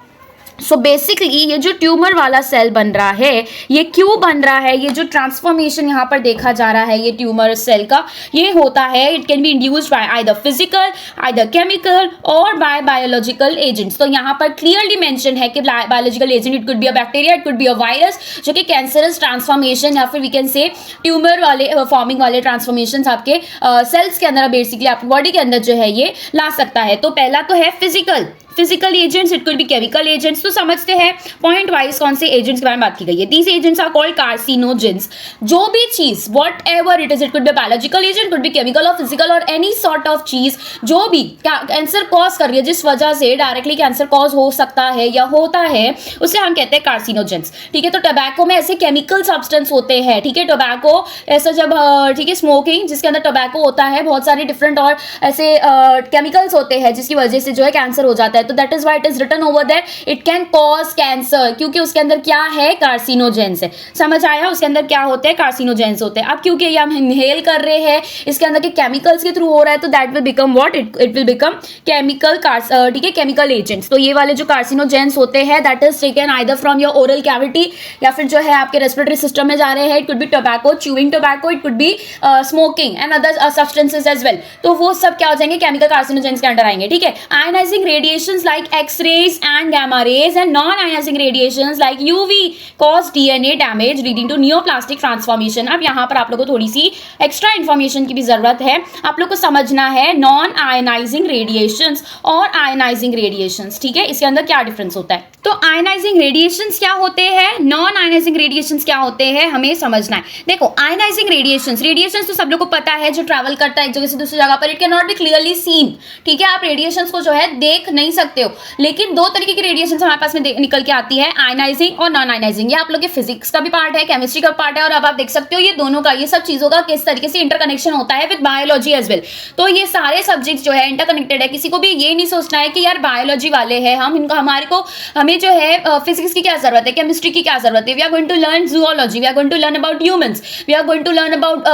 सो बेसिकली ये जो ट्यूमर वाला सेल बन रहा है ये क्यों बन रहा है? ये जो ट्रांसफॉर्मेशन यहाँ पर देखा जा रहा है ये ट्यूमर सेल का, ये होता है it can be induced by either physical, either chemical और बाय बायोलॉजिकल एजेंट्स. तो यहाँ पर क्लियरली मेंशन है कि biological agent, it could be a bacteria, it could be a virus, जो कि कैंसरस ट्रांसफॉर्मेशन या फिर वी कैन से ट्यूमर वाले फॉर्मिंग वाले ट्रांसफॉर्मेशन आपके सेल्स के अंदर बेसिकली आपकी बॉडी के अंदर जो है ये ला सकता है. तो पहला तो है physical. Physical agents, it could be chemical agents. तो समझते हैं पॉइंट वाइज कौन से एजेंट्स के बारे में बात की गई है। These agents are called carcinogens. जो भी चीज whatever it is, it could be biological agent, could be chemical और फिजिकल और एनी सॉर्ट ऑफ चीज जो भी कैंसर कॉज कर रही है, जिस वजह से डायरेक्टली कैंसर कॉज हो सकता है या होता है, उसे हम कहते हैं कार्सिनोजेंस। ठीक है, तो टोबैको में ऐसे केमिकल सब्सटेंस होते हैं। ठीक है, टोबैको ऐसा जब ठीक है स्मोकिंग जिसके अंदर टोबैको होता है, बहुत सारे डिफरेंट और ऐसे केमिकल्स होते हैं जिसकी वजह से जो है कैंसर हो जाता है। तो that is why it is written over that it can cause cancer, क्योंकि उसके अंदर क्या है, कार्सिनोजेंस है। समझ आया, उसके अंदर क्या होते हैं, कार्सिनोजेंस होते हैं। अब क्योंकि ये हम इनहेल कर रहे हैं, इसके अंदर के केमिकल्स के थ्रू हो रहा है, तो that will become what, it will become chemical, ठीक है, केमिकल एजेंट्स। तो ये वाले जो कार्सिनोजेंस होते हैं that is taken either from your oral cavity या फिर जो है आपके रेस्पिरेटरी सिस्टम में जा रहे हैं। It could be tobacco, chewing tobacco, it could be smoking and other substances as well. तो वो सब क्या हो जाएंगे, केमिकल कार्सिनोजेंस के अंडर आएंगे। ठीक है, ionising radiations like X-rays and gamma rays and non ionising radiations like UV cause DNA damage leading to neoplastic transformation. अब यहाँ पर आप लोगों को थोड़ी सी एक्स्ट्रा इंफॉर्मेशन की भी जरूरत है। आप लोग को समझना है नॉन आयनाइजिंग रेडिएशंस और आयनाइजिंग रेडिएशंस। ठीक है, इसके अंदर क्या डिफरेंस होता है। तो आयनाइजिंग रेडिएशंस क्या होते हैं, नॉन आयनाइजिंग रेडिएशंस क्या होते हैं, हमें समझना है। देखो, आयनाइजिंग रेडिएशंस तो सब लोग को पता है, जो ट्रैवल करता है एक जगह से दूसरी जगह पर, it can not be clearly seen. ठीक है, आप रेडिएशंस को जो है देख नहीं सकते हो, लेकिन दो तरीके की रेडिएशंस हमारे पास में निकल के आती है, आयनाइजिंग और नॉन आयनाइजिंग। ये आप लोग के फिजिक्स का भी पार्ट है, केमिस्ट्री का पार्ट है, और अब आप देख सकते हो ये दोनों का, ये सब चीजों का किस तरीके से इंटरकनेक्शन होता है विद बायोलॉजी एज वेल। तो ये सारे सब्जेक्ट्स जो है इंटरकनेक्टेड है। किसी को भी ये नहीं सोचना है कि यार बायोलॉजी वाले हैं हम, इनको हमें जो है फिजिक्स की क्या जरूरत है, केमिस्ट्री की क्या जरूरत है। We are going to learn zoology, we are going to learn about humans, we are going to learn about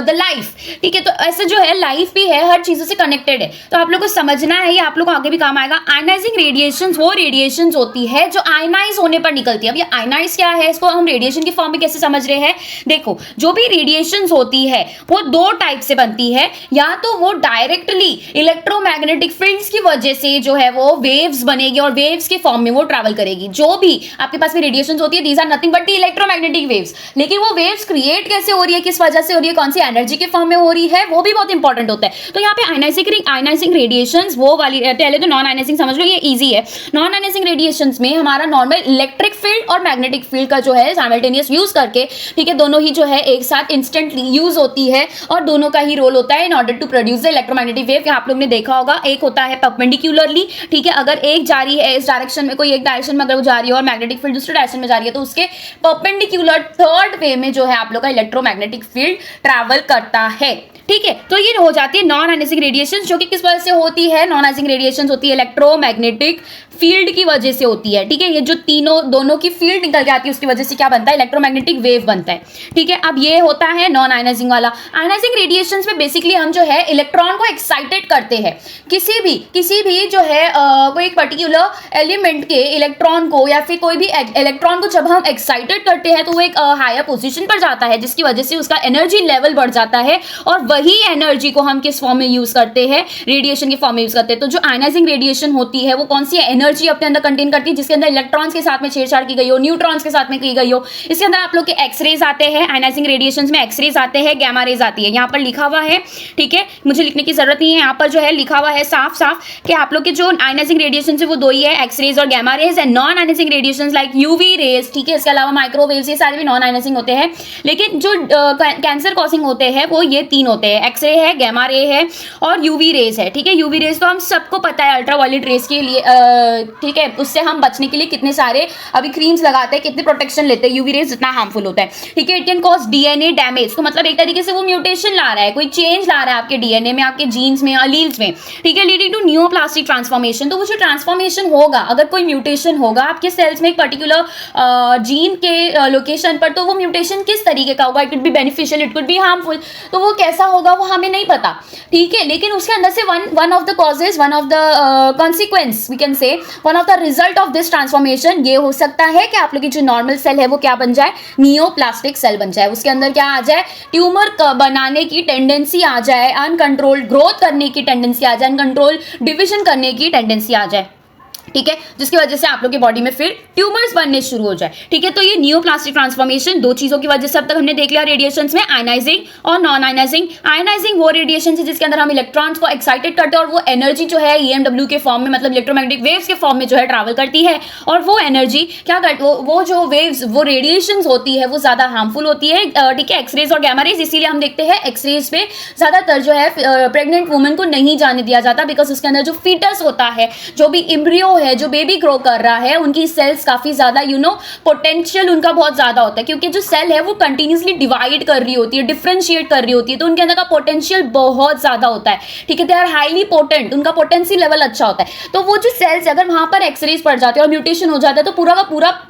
the life. ठीक है, तो ऐसे जो है लाइफ भी है, हर चीजों से कनेक्टेड है। तो आप लोग को समझना है, ये आप लोग को आगे भी काम आएगा। आयनाइजिंग रेडिएशंस वो रेडिएशंस होती है जो आयनाइज होने पर निकलती है। अब ये आयनाइज क्या है, इसको हम रेडिएशन की फॉर्म में कैसे समझ रहे हैं। देखो, जो भी रेडिएशंस होती है वो दो टाइप से बनती है, या तो वो डायरेक्टली इलेक्ट्रोमैग्नेटिक फील्ड्स की वजह से जो है वो वेव्स बनेगी और वेव्स के फॉर्म में वो ट्रैवल करेगी। जो भी आपके पास में रेडिएशंस होती है, these are nothing but the electromagnetic waves. लेकिन वो वेव्स क्रिएट कैसे हो रही है, किस वजह से हो रही है, कौन सी एनर्जी के फॉर्म में हो रही है, वो भी बहुत इंपॉर्टेंट होता है। तो यहाँ पे आयनाइजिंग रेडिएशंस वो वाली, पहले तो नॉन आयनाइजिंग समझ लो, ये इजी है। नॉन आयनाइजिंग रेडिएशंस में हमारा नॉर्मल इलेक्ट्रिक फील्ड और मैग्नेटिक फील्ड का जो है साइमल्टेनियस यूज करके, ठीक है, दोनों ही जो है एक साथ इंस्टेंटली यूज होती है और दोनों का ही रोल होता है in order to produce the electromagnetic wave. आप लोग ने देखा होगा, एक होता है परपेंडिकुलरली, ठीक है, अगर एक जा रही है इस डायरेक्शन में, कोई एक डायरेक्शन में अगर वो जा रही है और मैग्नेटिक फील्ड दूसरे डायरेक्शन में जा रही है, तो उसके परपेंडिकुलर थर्ड वे में जो है आप लोग का इलेक्ट्रोमैग्नेटिक फील्ड ट्रैवल करता है। ठीक है, तो ये हो जाती है नॉन आयनाइजिंग रेडिएशन, जो कि किस वजह से होती है, नॉन आयनाइजिंग रेडिएशन होती है इलेक्ट्रोमैग्नेटिक फील्ड की वजह से होती है। ठीक है, ये जो दोनों की फील्ड निकल के आती है उसकी वजह से क्या बनता है, इलेक्ट्रोमैग्नेटिक वेव बनता है। ठीक है, अब ये होता है नॉन आयनाइजिंग वाला। आयनाइजिंग रेडिएशंस में बेसिकली हम जो है इलेक्ट्रॉन को एक्साइटेड करते हैं। किसी भी जो है कोई एक पर्टिकुलर एलिमेंट के इलेक्ट्रॉन को या फिर कोई भी इलेक्ट्रॉन को जब हम एक्साइटेड करते हैं तो वो एक हायर पोजीशन पर जाता है, जिसकी वजह से उसका एनर्जी लेवल बढ़ जाता है, और वही एनर्जी को हम किस फॉर्म में यूज करते हैं, रेडिएशन के फॉर्म में यूज करते हैं। तो जो आयनाइजिंग रेडिएशन होती है वो कौन सी एनर्जी अपने अंदर कंटेन करती है, जिसके अंदर इलेक्ट्रॉन्स के साथ में छेड़छाड़ की गई हो, न्यूट्रॉन्स के साथ में की गई हो। इसके अंदर आप लोग के एक्सरेज आते हैं, आयनाइजिंग रेडिएशंस में एक्सरेज आते हैं, गामा रेज आती है। यहाँ पर लिखा हुआ है, ठीक है, मुझे लिखने की जरूरत नहीं है, यहाँ पर जो है लिखा हुआ है साफ साफ कि आप लोग के जो आयनाइजिंग रेडिएशन है वो दो ही है, एक्सरेज और gamma rays, and non ionising radiations like UV rays. ठीक है, इसके अलावा माइक्रोवेव्स, ये सारे भी नॉन आयनाइजिंग होते हैं। लेकिन जो कैंसर कॉजिंग होते हैं वो ये तीन होते हैं, एक्सरे है, गामा रे है और यूवी रेज है। ठीक है, यूवी रेज तो हम सबको पता है, अल्ट्रावायलेट रेज के लिए, ठीक है, उससे हम बचने के लिए कितने सारे अभी क्रीम्स लगाते हैं, कितने प्रोटेक्शन लेते हैं, यूवी रेज जितना हार्मफुल होता है। ठीक है, it can cause DNA damage, तो मतलब एक तरीके से वो म्यूटेशन ला रहा है, कोई चेंज ला रहा है आपके डीएनए में, आपके जीन्स में, अलील्स में। ठीक है, लीडिंग टू नियोप्लास्टिक ट्रांसफॉर्मेशन। तो वो जो ट्रांसफॉर्मेशन होगा, अगर कोई म्यूटेशन होगा आपके सेल्स में एक पर्टिकुलर जीन के लोकेशन पर, तो वो म्यूटेशन किस तरीके का होगा, it could be beneficial, it could be harmful, तो वो कैसा होगा वो हमें नहीं पता। ठीक है, लेकिन उसके अंदर से one of the causes, one of the consequence, we can say one of the result of this transformation ये हो सकता है कि आप लोग की जो नॉर्मल सेल है वो क्या बन जाए, नियोप्लास्टिक सेल बन जाए। उसके अंदर क्या आ जाए, ट्यूमर बनाने की टेंडेंसी आ जाए, अनकंट्रोल्ड ग्रोथ करने की टेंडेंसी आ जाए, अनकंट्रोल्ड डिविजन करने की टेंडेंसी आ जाए। ठीक है, जिसकी वजह से आप लोग के बॉडी में फिर ट्यूमर्स बनने शुरू हो जाए। ठीक है, तो ये नियोप्लास्टिक ट्रांसफॉर्मेशन दो चीजों की वजह से अब तक हमने देख लिया रेडिएशंस में, आयनाइजिंग और नॉन आयनाइजिंग। आयनाइजिंग वो रेडिएशन है जिसके अंदर हम इलेक्ट्रॉन्स को एक्साइटेड करते हैं और वो एनर्जी जो है EMW के फॉर्म में, मतलब इलेक्ट्रोमैग्नेटिक वेव्स के फॉर्म में जो है ट्रैवल करती है, और वो एनर्जी क्या करती है, वो जो वेव्स, वो रेडिएशन होती है वो ज्यादा हार्मफुल होती है। ठीक है, एक्सरेज और गैमा रेज, इसीलिए हम देखते हैं एक्सरेज पे ज्यादातर जो है प्रेग्नेंट वुमेन को नहीं जाने दिया जाता, बिकॉज उसके अंदर जो फीटस होता है, जो भी एम्ब्रियो है, जो बेबी ग्रो कर रहा है, उनकी सेल्स काफी ज्यादा पोटेंशियल उनका बहुत ज्यादा होता है, क्योंकि जो सेल है वो कंटिन्यूसली डिवाइड कर रही होती है, डिफरेंशिएट कर रही होती है, तो उनके अंदर का पोटेंशियल बहुत ज्यादा होता है। ठीक है, दे आर हाईली पोटेंट, उनका पोटेंशियल लेवल अच्छा होता है। तो वो जो सेल्स अगर वहां पर एक्सरेज पड़ जाते हैं और म्यूटेशन हो जाता है, तो पूरा का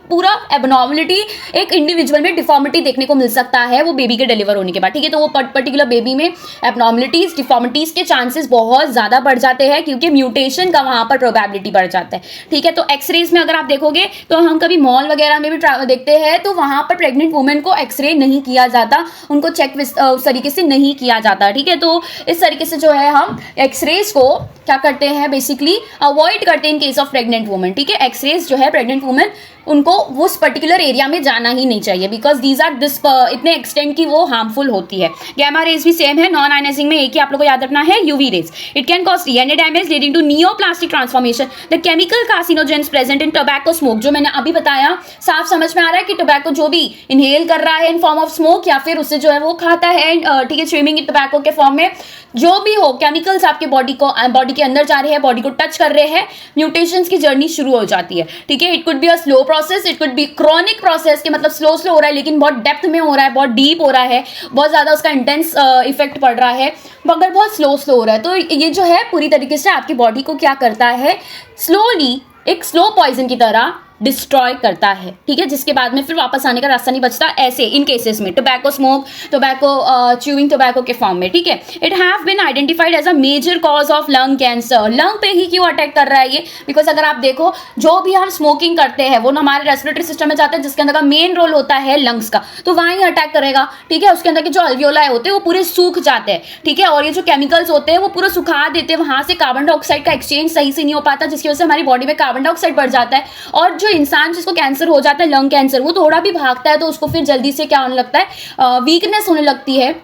पूरा एबनॉर्मलिटी, एक इंडिविजुअल में डिफॉर्मिटी देखने को मिल सकता है वो बेबी के डिलीवर होने के बाद। ठीक है, तो वो पर्टिकुलर बेबी में एबनॉर्मलिटीज, डिफॉर्मिटीज के चांसेस बहुत ज्यादा बढ़ जाते हैं, क्योंकि म्यूटेशन का वहां पर प्रोबेबिलिटी बढ़ जाता है। ठीक है, तो एक्सरेज में अगर आप देखोगे तो हम कभी मॉल वगैरह में भी देखते हैं, तो वहां पर प्रेग्नेंट वुमेन को एक्सरे नहीं किया जाता, उनको चेक उस तरीके से नहीं किया जाता। ठीक है, तो इस तरीके से जो है हम एक्सरेज को क्या करते हैं, बेसिकली अवॉइड करते हैं इन केस ऑफ प्रेग्नेंट वुमेन। ठीक है, एक्सरेज जो है प्रेग्नेंट वुमेन उनको उस पर्टिकुलर एरिया में जाना ही नहीं चाहिए, बिकॉज दीज आर दिस इतने एक्सटेंट की वो हार्मफुल होती है। गैमा रेज भी सेम है, नॉन आयनाइजिंग में एक ही आप लोगों को याद रखना है, UV rays. It can cause DNA damage leading to neoplastic transformation. The chemical carcinogens present in tobacco smoke, जो मैंने अभी बताया, साफ समझ में आ रहा है कि टोबैको जो भी इनहेल कर रहा है इन फॉर्म ऑफ स्मोक, या फिर उससे जो है वो खाता है, ठीक है, स्विमिंग इन टोबैको के फॉर्म में, जो भी हो, केमिकल्स आपके बॉडी के अंदर जा रहे हैं, बॉडी को टच कर रहे हैं, म्यूटेशंस की जर्नी शुरू हो जाती है। ठीक है, it could be a slow process, it could B chronic process, के मतलब स्लो हो रहा है लेकिन बहुत डेप्थ में हो रहा है, बहुत डीप हो रहा है, बहुत ज्यादा उसका इंटेंस इफेक्ट पड़ रहा है, मगर बहुत स्लो हो रहा है। तो ये जो है पूरी तरीके से आपकी बॉडी को क्या करता है, स्लोली, एक स्लो पॉइजन की तरह डिस्ट्रॉय करता है। ठीक है, जिसके बाद में फिर वापस आने का रास्ता नहीं बचता, ऐसे इन केसेस में tobacco smoke, tobacco chewing tobacco के फॉर्म में। ठीक है, it have been identified as a major cause of lung cancer. Lung पे ही क्यों अटैक कर रहा है ये, बिकॉज अगर आप देखो जो भी हम स्मोकिंग करते हैं वो हमारे रेस्पिरेटरी सिस्टम में जाता है, जिसके अंदर का मेन रोल होता है लंग्स का, तो वहां ही अटैक करेगा। ठीक है, उसके अंदर के जो अल्वियोलाई होते हैं वो पूरे सूख जाते हैं। ठीक है, और ये जो केमिकल्स होते हैं वो पूरा सुखा देते हैं, वहां से कार्बन डाइऑक्साइड का एक्सचेंज सही से नहीं हो पाता, जिसकी वजह से हमारी बॉडी में कार्बन डाइऑक्साइड बढ़ जाता है, और जो इंसान जिसको कैंसर हो जाता है, लंग कैंसर, वो थोड़ा भी भागता है तो उसको फिर जल्दी से क्या होने लगता है, वीकनेस होने लगती है।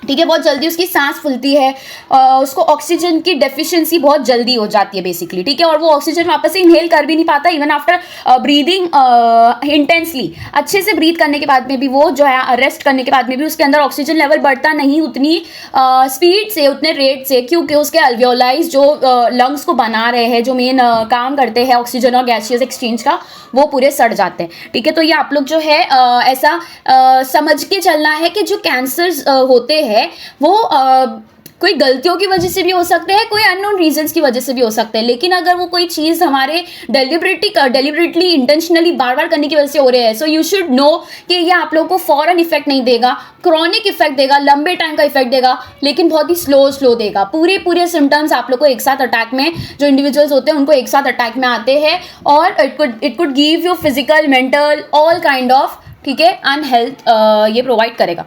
ठीक है, बहुत जल्दी उसकी सांस फूलती है, उसको ऑक्सीजन की डेफिशिएंसी बहुत जल्दी हो जाती है बेसिकली। ठीक है, और वो ऑक्सीजन वापस से इनहेल कर भी नहीं पाता, इवन आफ्टर ब्रीदिंग इंटेंसली, अच्छे से ब्रीथ करने के बाद में भी, वो जो है रेस्ट करने के बाद में भी उसके अंदर ऑक्सीजन लेवल बढ़ता नहीं उतनी स्पीड से, उतने रेट से, क्योंकि उसके अल्वियोलाइज जो लंग्स को बना रहे हैं, जो मेन काम करते हैं ऑक्सीजन और गैसियस एक्सचेंज का, वो पूरे सड़ जाते हैं। ठीक है, तो ये आप लोग जो है ऐसा समझ के चलना है कि जो कैंसर्स होते हैं वो कोई गलतियों की वजह से भी हो सकते हैं, कोई अननोन रीजंस की वजह से भी हो सकते हैं, लेकिन अगर वो कोई चीज हमारे डेलिबरेटली इंटेंशनली बार बार करने की वजह से हो रहे हैं, सो यू शुड नो कि ये आप लोगों को फौरन इफेक्ट नहीं देगा, क्रॉनिक इफेक्ट देगा, लंबे टाइम का इफेक्ट देगा, लेकिन बहुत ही स्लो देगा। पूरे सिम्टम्स आप लोग को एक साथ अटैक में, जो इंडिविजुअल्स होते हैं उनको एक साथ अटैक में आते हैं, और it could give you physical, mental, all kind of, ठीक है, अनहेल्थ ये प्रोवाइड करेगा।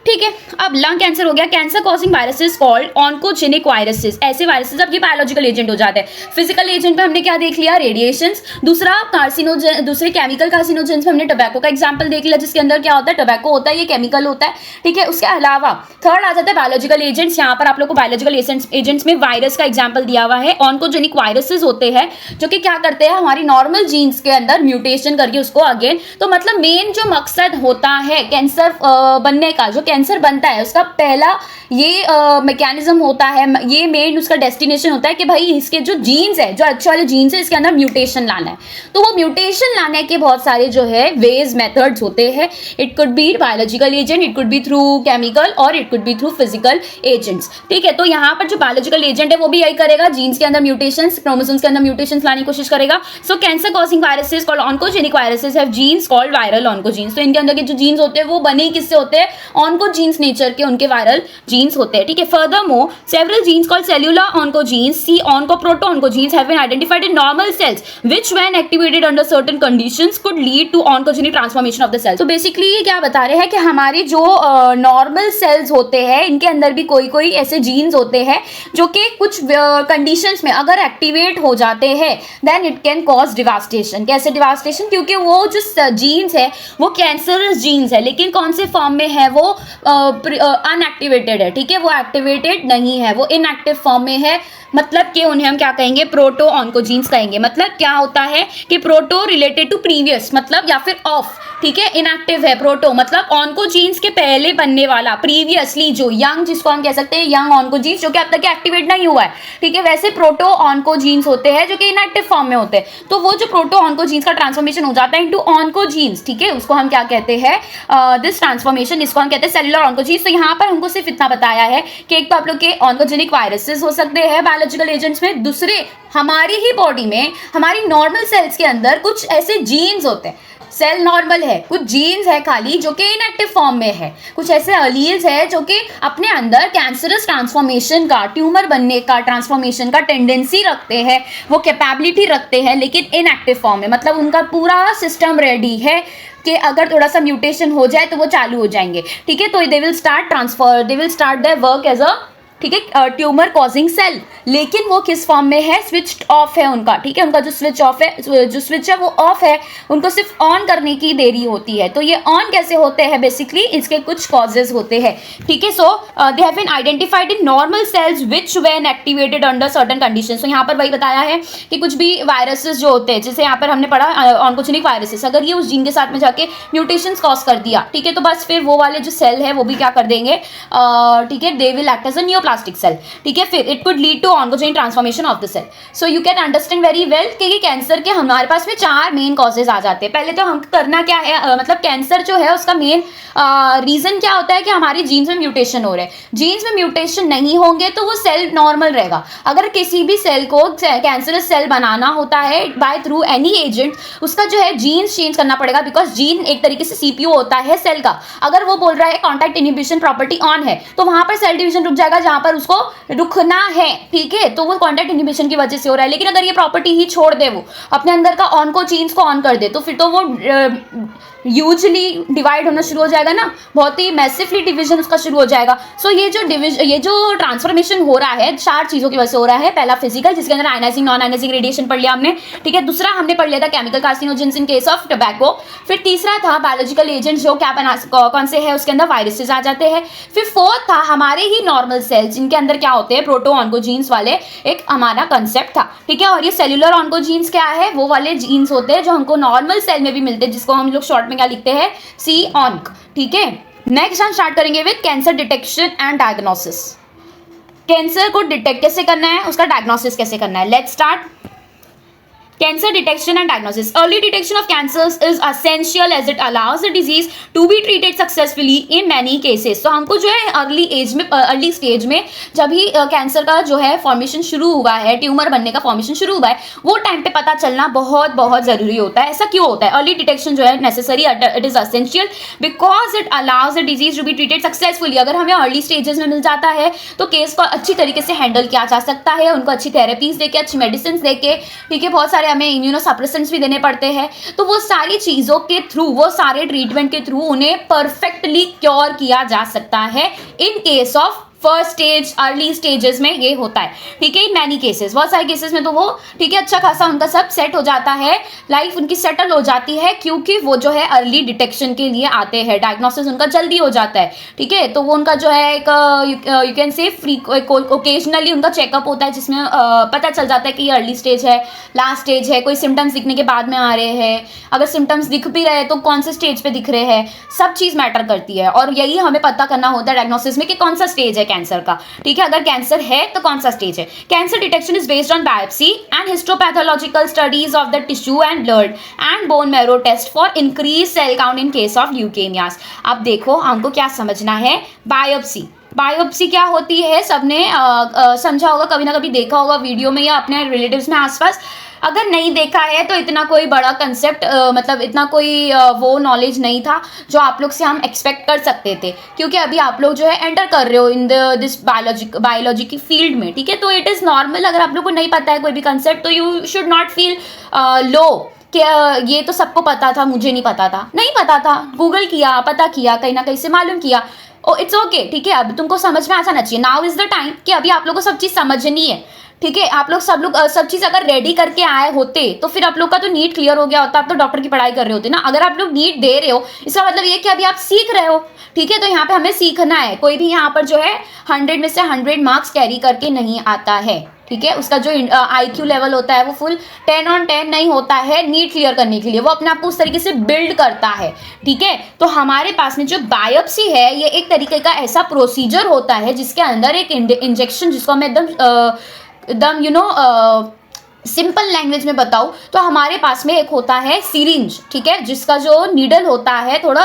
ठीक है, अब लंग कैंसर हो गया। Cancer causing viruses called oncogenic viruses, ऐसे वायरसेस अब ये बायोलॉजिकल एजेंट हो जाते हैं। फिजिकल एजेंट में हमने क्या देख लिया, रेडिएशंस। दूसरा कार्सिनोजन, दूसरे केमिकल कार्सिनोजेंस में हमने टोबैको का एग्जांपल देख लिया, जिसके अंदर क्या होता है, टोबैको होता है, ये केमिकल होता है। ठीक है, उसके अलावा थर्ड आ जाता है बायोलॉजिकल एजेंट्स। यहाँ पर आप लोग को बायोलॉजिकल एजेंट्स में वायरस का एग्जाम्पल दिया हुआ है। ऑन्कोजेनिक वायरसेस होते हैं जो कि क्या करते हैं, हमारी नॉर्मल जीन्स के अंदर म्यूटेशन करके उसको अगेन, तो मतलब मेन जो मकसद होता है कैंसर बनने का, जो कैंसर बनता है उसका पहला ये मैकेनिज्म होता है, ये मेन उसका डेस्टिनेशन होता है कि भाई इसके जो जीन्स है, जो अच्छे वाले जीन्स है, इसके अंदर म्यूटेशन लाना है। तो वो म्यूटेशन लाने के बहुत सारे जो है वेज मेथड्स होते हैं। It could be biological agent, it could be through chemical, और it could be through physical agents. ठीक है, तो यहाँ पर जो बायोलॉजिकल एजेंट है वो भी यही करेगा, जीन्स के अंदर म्यूटेशंस, क्रोमोसोम्स के अंदर म्यूटेशंस लाने की कोशिश करेगा। So cancer causing viruses called oncogenic viruses have genes called viral oncogenes. तो इनके अंदर के जो जीन्स होते हैं वो बने किससे होते हैं, ऑन्कोजीन्स नेचर के उनके वायरल जीन्स जीन्स होते हैं, ठीक है। Furthermore several genes called cellular oncogenes, C onco proto oncogenes have been identified in normal cells which when activated under certain conditions could lead to oncogenic transformation of the cell. तो बेसिकली ये क्या बता रहे हैं कि हमारे जो नॉर्मल सेल्स होते हैं इनके अंदर भी कोई कोई ऐसे जीन्स होते हैं जो कि कुछ कंडीशंस में अगर एक्टिवेट हो जाते हैं then it can cause devastation. कैसे डिवास्टेशन? क्योंकि वो जो जीन्स है वो कैंसरस जीन्स है, लेकिन कौन से फॉर्म में है? वो अनएक्टिवेटेड है, ठीक है, वो एक्टिवेटेड नहीं है, वो इनएक्टिव फॉर्म में है। मतलब कि उन्हें हम क्या कहेंगे? प्रोटो ऑन्कोजीन्स कहेंगे। मतलब क्या होता है कि प्रोटो रिलेटेड टू प्रीवियस, मतलब या फिर ऑफ, ठीक है, इनएक्टिव है। प्रोटो मतलब ऑन्कोजीन्स के पहले बनने वाला, प्रीवियसली जो यंग, जिसको हम कह सकते हैं यंग ऑन्कोजीन्स, जो कि अब तक एक्टिवेट नहीं हुआ है, ठीक है। वैसे प्रोटो ऑन्कोजीन्स होते हैं जो कि इनएक्टिव फॉर्म में होते हैं। तो वो जो प्रोटो ऑन्कोजीन्स का ट्रांसफॉर्मेशन हो जाता है इनटू ऑन्कोजीन्स, ठीक है, उसको हम क्या कहते हैं? दिस ट्रांसफॉर्मेशन, इसको हम कहते हैं सेलुलर ऑन्कोजीन्स। तो यहाँ पर हमको सिर्फ इतना बताया है कि एक तो आप लोग के ऑन्कोजेनिक वायरसेस हो सकते हैं बायोलॉजिकल एजेंट्स में, दूसरे हमारी ही बॉडी में, हमारी नॉर्मल सेल्स के अंदर कुछ ऐसे जीन्स होते हैं। सेल नॉर्मल है, कुछ जीन्स है खाली जो कि इनएक्टिव फॉर्म में है, कुछ ऐसे अलील्स है जो कि अपने अंदर कैंसरस ट्रांसफॉर्मेशन का, ट्यूमर बनने का, ट्रांसफॉर्मेशन का टेंडेंसी रखते हैं, वो कैपेबिलिटी रखते हैं, लेकिन इनएक्टिव फॉर्म में। मतलब उनका पूरा सिस्टम रेडी है कि अगर थोड़ा सा म्यूटेशन हो जाए तो वो चालू हो जाएंगे, ठीक है। तो they will start their work as a, ठीक है, ट्यूमर कॉजिंग सेल। लेकिन वो किस फॉर्म में है? स्विच ऑफ है उनका, ठीक है, उनका जो स्विच ऑफ है, जो स्विच है वो ऑफ है, उनको सिर्फ ऑन करने की देरी होती है। तो ये ऑन कैसे होते हैं? बेसिकली इसके कुछ कॉजेज होते हैं, ठीक है। So they have been identified in normal cells which when activated under certain conditions. तो यहाँ पर वही बताया है कि कुछ भी वायरसेस जो होते हैं, जैसे यहाँ पर हमने पढ़ा ऑन्कोजेनिक वायरसेस, अगर ये उस जीन के साथ में जाके म्यूटेशंस कॉज कर दिया, ठीक है, तो बस फिर वो वाले जो सेल है वो भी क्या कर देंगे, ठीक है, they will act as a neoplastic cell, ठीक है। फिर it could lead to oncogenic transformation of the cell. So you can understand very well कि कैंसर के हमारे पास में 4 मेन कॉजेज आ जाते हैं। पहले तो हम करना क्या है, मतलब कैंसर जो है उसका मेन रीजन क्या होता है कि हमारी जीन्स में म्यूटेशन हो रहे हैं। जीन्स में म्यूटेशन नहीं होंगे तो वो सेल नॉर्मल रहेगा। अगर किसी भी सेल को कैंसरस सेल बनाना होता है बाय थ्रू एनी एजेंट, उसका जो है जीन्स चेंज करना पड़ेगा, बिकॉज जीन एक तरीके से सीपीयू होता है सेल का। अगर वो बोल रहा है कॉन्टैक्ट इनहिबिशन प्रॉपर्टी ऑन है तो वहां पर सेल डिवीजन रुक जाएगा जहां पर उसको रुकना है, ठीक है। तो वो कॉन्टैक्ट इनहिबिशन की वजह से हो रहा है। लेकिन अगर ये प्रॉपर्टी ही छोड़ दे, वो अपने अंदर का ऑन्कोजीन्स को ऑन कर दे, तो फिर तो वो यूजली डिवाइड होना शुरू हो जाएगा ना, बहुत ही मैसिवली डिवीजन उसका शुरू हो जाएगा। सो ये जो ट्रांसफॉर्मेशन हो रहा है 4 चीजों की वजह से हो रहा है। पहला फिजिकल, जिसके अंदर आयनाइजिंग नॉन आयनाइजिंग रेडिएशन पढ़ लिया हमने, ठीक है। दूसरा हमने पढ़ लिया था chemical carcinogens in case of tobacco. फिर तीसरा था बायोलॉजिकल एजेंट्स, जो क्या कौन से है, उसके अंदर वायरसेस आ जाते हैं। फिर फोर्थ था हमारे ही नॉर्मल सेल्स, जिनके अंदर क्या होते हैं, प्रोटो ऑन्कोजीन्स वाले एक हमारा कंसेप्ट था, ठीक है। और ये सेल्युलर ऑन्कोजीन्स क्या है? वो वाले जीन्स होते हैं जो हमको नॉर्मल सेल में भी मिलते हैं, जिसको हम लोग शॉर्ट में क्या लिखते हैं, सी ऑन्क, ठीक है। नेक्स्ट हम स्टार्ट करेंगे with cancer detection and diagnosis. Cancer को डिटेक्ट कैसे करना है, उसका डायग्नोसिस कैसे करना है। Let's start. Cancer detection and diagnosis. Early detection of cancers is essential as it allows the disease to be treated successfully in many cases. तो हमको जो है अर्ली स्टेज में जब भी कैंसर का जो है फॉर्मेशन शुरू हुआ है, ट्यूमर बनने का फॉर्मेशन शुरू हुआ है, वो टाइम पे पता चलना बहुत बहुत जरूरी होता है। ऐसा क्यों होता है? अर्ली डिटेक्शन जो है necessary, it is essential because it allows the disease to be treated successfully. अगर हमें अर्ली स्टेजेस में मिल जाता है तो केस को अच्छी तरीके से हैंडल किया जा सकता है, उनको अच्छी थेरेपीज देके, अच्छी मेडिसिन देके, ठीक है, बहुत सारे हमें इम्यूनोसप्रेसेंट्स भी देने पड़ते हैं। तो वो सारी चीजों के थ्रू, वो सारे ट्रीटमेंट के थ्रू उन्हें परफेक्टली क्योर किया जा सकता है in case of first stage, early stages में ये होता है, ठीक है। इन मैनी केसेस, बहुत सारे केसेस में तो वो, ठीक है, अच्छा खासा उनका सब सेट हो जाता है, लाइफ उनकी सेटल हो जाती है, क्योंकि वो जो है अर्ली डिटेक्शन के लिए आते हैं, डायग्नोसिस उनका जल्दी हो जाता है, ठीक है। तो वो उनका जो है एक यू कैन से ओकेजनली उनका चेकअप होता है, जिसमें पता चल जाता है कि ये अर्ली स्टेज है, लास्ट स्टेज है, कोई सिम्टम्स दिखने के बाद में आ रहे हैं, अगर सिम्टम्स दिख भी रहे तो कौन से स्टेज पे दिख रहे हैं, सब चीज मैटर करती है। और यही हमें पता करना होता है डायग्नोसिस में कि कौन सा स्टेज है कैंसर का, ठीक है। अगर कैंसर है तो कौन सा स्टेज है। Cancer detection is based on biopsy and histopathological studies of the tissue and blood and bone marrow test for increase cell count in case of leukemias. अब देखो हमको क्या समझना है, बायोप्सी। बायोप्सी क्या होती है, सबने समझा होगा, कभी ना कभी देखा होगा वीडियो में या अपने रिलेटिव्स में आसपास। अगर नहीं देखा है तो इतना कोई बड़ा कंसेप्ट मतलब इतना कोई वो नॉलेज नहीं था जो आप लोग से हम एक्सपेक्ट कर सकते थे, क्योंकि अभी आप लोग जो है एंटर कर रहे हो इन दिस बायोलॉजी की फील्ड में, ठीक है। तो इट इज़ नॉर्मल, अगर आप लोग को नहीं पता है कोई भी कंसेप्ट तो you should not feel low कि ये तो सबको पता था, मुझे नहीं पता था। नहीं पता था, गूगल किया, पता किया, कहीं ना कहीं से मालूम किया, ओ इट्स ओके, ठीक है। अब तुमको समझ में आ जाना चाहिए। नाउ इज द टाइम कि अभी आप लोग को सब चीज़ समझनी है, ठीक है। आप लोग सब चीज़ अगर रेडी करके आए होते तो फिर आप लोग का तो नीट क्लियर हो गया होता, आप तो डॉक्टर की पढ़ाई कर रहे होते ना। अगर आप लोग नीट दे रहे हो इसका मतलब ये कि अभी आप सीख रहे हो, ठीक है। तो यहाँ पे हमें सीखना है। कोई भी यहाँ पर जो है 100 में से 100 मार्क्स कैरी करके नहीं आता है, ठीक है। उसका जो IQ लेवल होता है वो फुल 10 on 10 नहीं होता है नीट क्लियर करने के लिए, वो अपने आप को उस तरीके से बिल्ड करता है, ठीक है। तो हमारे पास में जो बायोप्सी है ये एक तरीके का ऐसा प्रोसीजर होता है जिसके अंदर एक इंजेक्शन, जिसको मैं एकदम सिंपल लैंग्वेज में बताऊं तो हमारे पास में एक होता है सिरिंज, ठीक है, जिसका जो नीडल होता है थोड़ा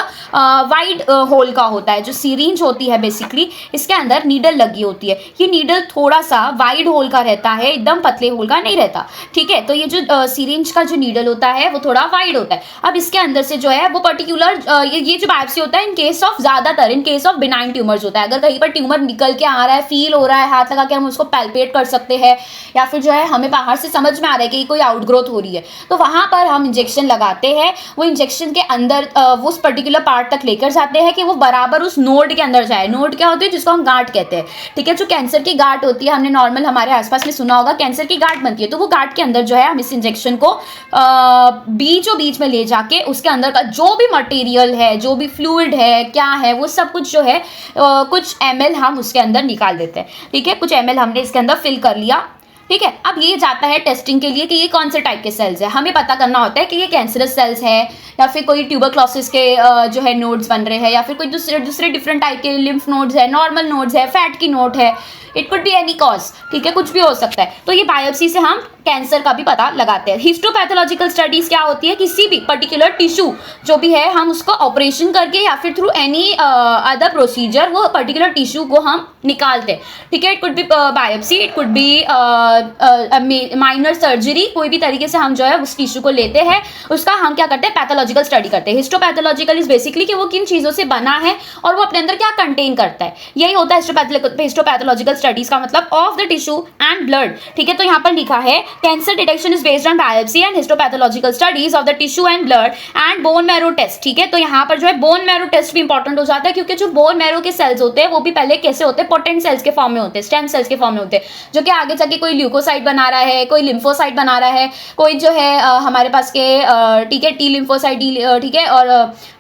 वाइड होल का होता है। जो सिरिंज होती है बेसिकली इसके अंदर नीडल लगी होती है, ये नीडल थोड़ा सा वाइड होल का रहता है, एकदम पतले होल का नहीं रहता, ठीक है। तो ये जो सिरिंज का जो नीडल होता है वो थोड़ा वाइड होता है। अब इसके अंदर से जो है वो पर्टिकुलर ये जो बायोप्सी होता है इन केस ऑफ ज़्यादातर इन केस ऑफ बिनाइन ट्यूमर्स होता है। अगर कहीं पर ट्यूमर निकल के आ रहा है, फील हो रहा है, हाथ लगा के हम उसको पैल्पेट कर सकते हैं, या फिर जो है हमें बाहर से समझ में आ रहा है कि कोई आउटग्रोथ हो रही है, तो वहां पर हम इंजेक्शन लगाते हैं। वो इंजेक्शन के अंदर वो उस पर्टिकुलर पार्ट तक लेकर जाते हैं कि वो बराबर उस नोड के अंदर जाए। नोड क्या होती है? जिसको हम गांठ कहते हैं, ठीक है। जो कैंसर की गांठ होती है, हमने नॉर्मल हमारे आसपास में सुना होगा कैंसर की गांठ बनती है, तो वो गांठ के अंदर जो है हम इस इंजेक्शन को बीचों बीच में ले जाके उसके अंदर का जो भी मटेरियल है, जो भी फ्लूइड है, क्या है, वो सब कुछ जो है कुछ ml हम उसके अंदर निकाल देते हैं, ठीक है। कुछ ml हमने इसके अंदर फिल कर लिया, ठीक है। अब ये जाता है टेस्टिंग के लिए कि ये कौन से टाइप के सेल्स है। हमें पता करना होता है कि ये कैंसरस सेल्स है या फिर कोई ट्यूबरक्लोसिस के जो है नोड्स बन रहे हैं, या फिर कोई दूसरे डिफरेंट टाइप के लिम्फ नोड्स है, नॉर्मल नोड्स है, फैट की नोड है, it could be any cause, ठीक है, कुछ भी हो सकता है। तो ये बायोप्सी से हम कैंसर का भी पता लगाते हैं। हिस्टोपैथोलॉजिकल स्टडीज क्या होती है? किसी भी पर्टिकुलर टिश्यू जो भी है हम उसको ऑपरेशन करके या फिर थ्रू एनी अदर प्रोसीजर वो पर्टिकुलर टिश्यू को हम निकालते हैं, ठीक है। It could B biopsy, it could B minor surgery, कोई भी तरीके से हम जो है उस टिश्यू को लेते हैं, उसका हम क्या करते हैं? पैथोलॉजिकल स्टडी करते हैं। हिस्टोपैथोलॉजिकल इज बेसिकली कि वो किन चीज़ों से बना है और वो अपने अंदर क्या कंटेन करता है, यही होता है हिस्टोपैथोलॉजिकल स्टडीज का मतलब of the tissue and blood, ठीक है। तो यहाँ पर लिखा है cancer detection is based on biopsy and histopathological studies of the tissue and blood and bone marrow test, ठीक है। तो यहाँ पर जो है बोन मैरो टेस्ट भी इंपॉर्टेंट हो जाता है, क्योंकि जो बोन मैरो के सेल्स होते हैं वो भी पहले कैसे होते हैं? पोटेंट सेल्स के फॉर्म में होते हैं, स्टेम सेल्स के फॉर्म में होते हैं, जो कि आगे जाके कोई ल्यूकोसाइट बना रहा है, कोई लिम्फोसाइट बना रहा है, कोई जो है हमारे पास के ठीक है टी लिम्फोसाइट, ठीक है, और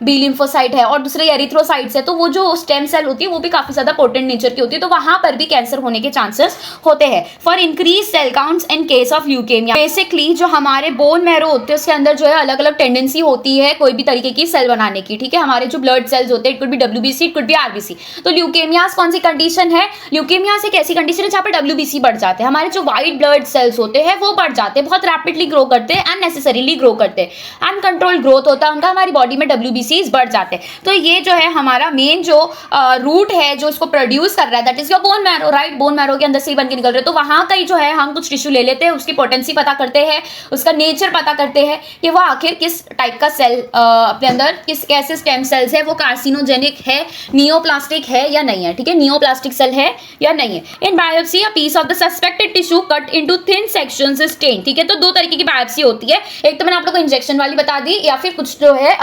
बी लिम्फोसाइट है, और दूसरे एरिथ्रोसाइट्स है। तो वो जो स्टेम सेल होती है वो भी काफी ज्यादा पोटेंट नेचर की होती है, तो वहां पर भी कैंसर होने के चांसेस होते हैं। For increase cell counts in case of leukaemia, basically जो हमारे बोन मैरो होते हैं उसके अंदर जो है अलग अलग टेंडेंसी होती है कोई भी तरीके की सेल बनाने की, ठीक है। हमारे जो ब्लड सेल्स होते हैं, it could B WBC, it could B RBC। तो ल्यूकेमियास कौन सी कंडीशन है? ल्यूकेमियास एक ऐसी कंडीशन है जहाँ पर WBC बढ़ जाते हैं, हमारे जो व्हाइट ब्लड सेल्स होते हैं वो बढ़ जाते हैं, बहुत रैपिडली ग्रो करते हैं, अननेसेसरीली ग्रो करते हैं, अनकंट्रोल्ड ग्रोथ होता है उनका, हमारी बॉडी में WBCs बढ़ जाते हैं। तो ये जो है हमारा मेन जो रूट है जो इसको प्रोड्यूस कर रहा है, that is your bone marrow, right. Bone marrow के अंदर से ही बन के निकल रहे हैं। तो वहां का ही जो है हम कुछ टिश्यू ले लेते हैं, उसकी पोटेंसी पता करते हैं, उसका नेचर पता करते हैं कि वो आखिर किस टाइप का सेल अपने अंदर कैसे स्टेम सेल्स है, वो कार्सिनोजेनिक है, नियोप्लास्टिक है या नहीं है, ठीक है, नियोप्लास्टिक सेल है या नहीं है। In biopsy a piece of the suspected tissue cut into thin sections is stain, ठीक है। तो दो तरीके की बायोप्सी होती है, एक तो मैंने आप लोगों को इंजेक्शन वाली बता दी, या फिर कुछ जो है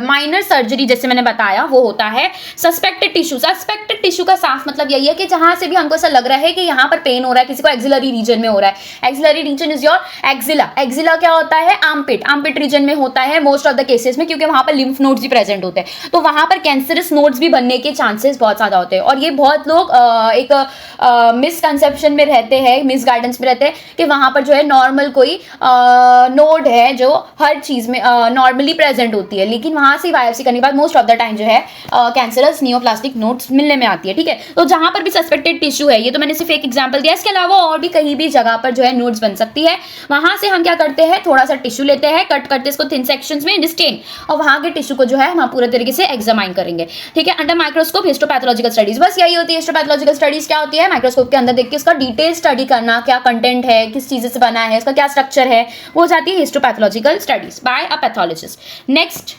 माइनर सर्जरी जैसे मैंने बताया वो होता है सस्पेक्टेड टिश्यू। सस्पेक्टेड टिश्यू का साफ मतलब यही है कि जहां से भी हमको ऐसा लग रहा है कि यहाँ पर पेन हो रहा है, किसी को एक्सिलरी रीजन में हो रहा है। Axillary region is your axilla. Axilla क्या होता है? आर्मपिट रीजन में होता है मोस्ट ऑफ द केसेस में, क्योंकि वहां पर लिम्फ नोड्स भी प्रेजेंट होते हैं, तो वहां पर कैंसरस नोड्स भी बनने के चांसेस बहुत ज्यादा होते हैं। और ये बहुत लोग एक मिसकंसेप्शन में रहते हैं, मिस गाइडेंस में रहते हैं कि वहां पर जो है नॉर्मल कोई नोड है जो हर चीज में नॉर्मली प्रेजेंट होती है, लेकिन वहां से बायोप्सी करने के बाद मोस्ट ऑफ द टाइम जो है कैंसरस नियोप्लास्टिक नोड्स मिलने में आती है, ठीक है। तो जहां पर भी सस्पेक्टेड टिश्यू है, ये तो मैंने सिर्फ एक एग्जांपल दिया, इसके अलावा और भी कहीं भी जगह पर जो है नोड्स बन सकती है। वहां से हम क्या करते हैं, थोड़ा सा टिश्यू लेते हैं, कट करते हैं इसको थिन सेक्शंस में इन स्टेन, और वहां के टिश्यू को जो है हम पूरे तरीके से एग्जामाइन करेंगे। ठीक है, अंडर माइक्रोस्कोप हिस्टोपैथोलॉजिकल स्टडीज, बस यही होती है। हिस्टोपैथोलॉजिकल स्टडीज क्या होती है, माइक्रोस्कोप के अंदर देख के उसका डिटेल स्टडी करना, क्या कंटेंट है, किस चीज से बना है, इसका क्या स्ट्रक्चर है, वो हो जाती है histopathological studies by a pathologist. Next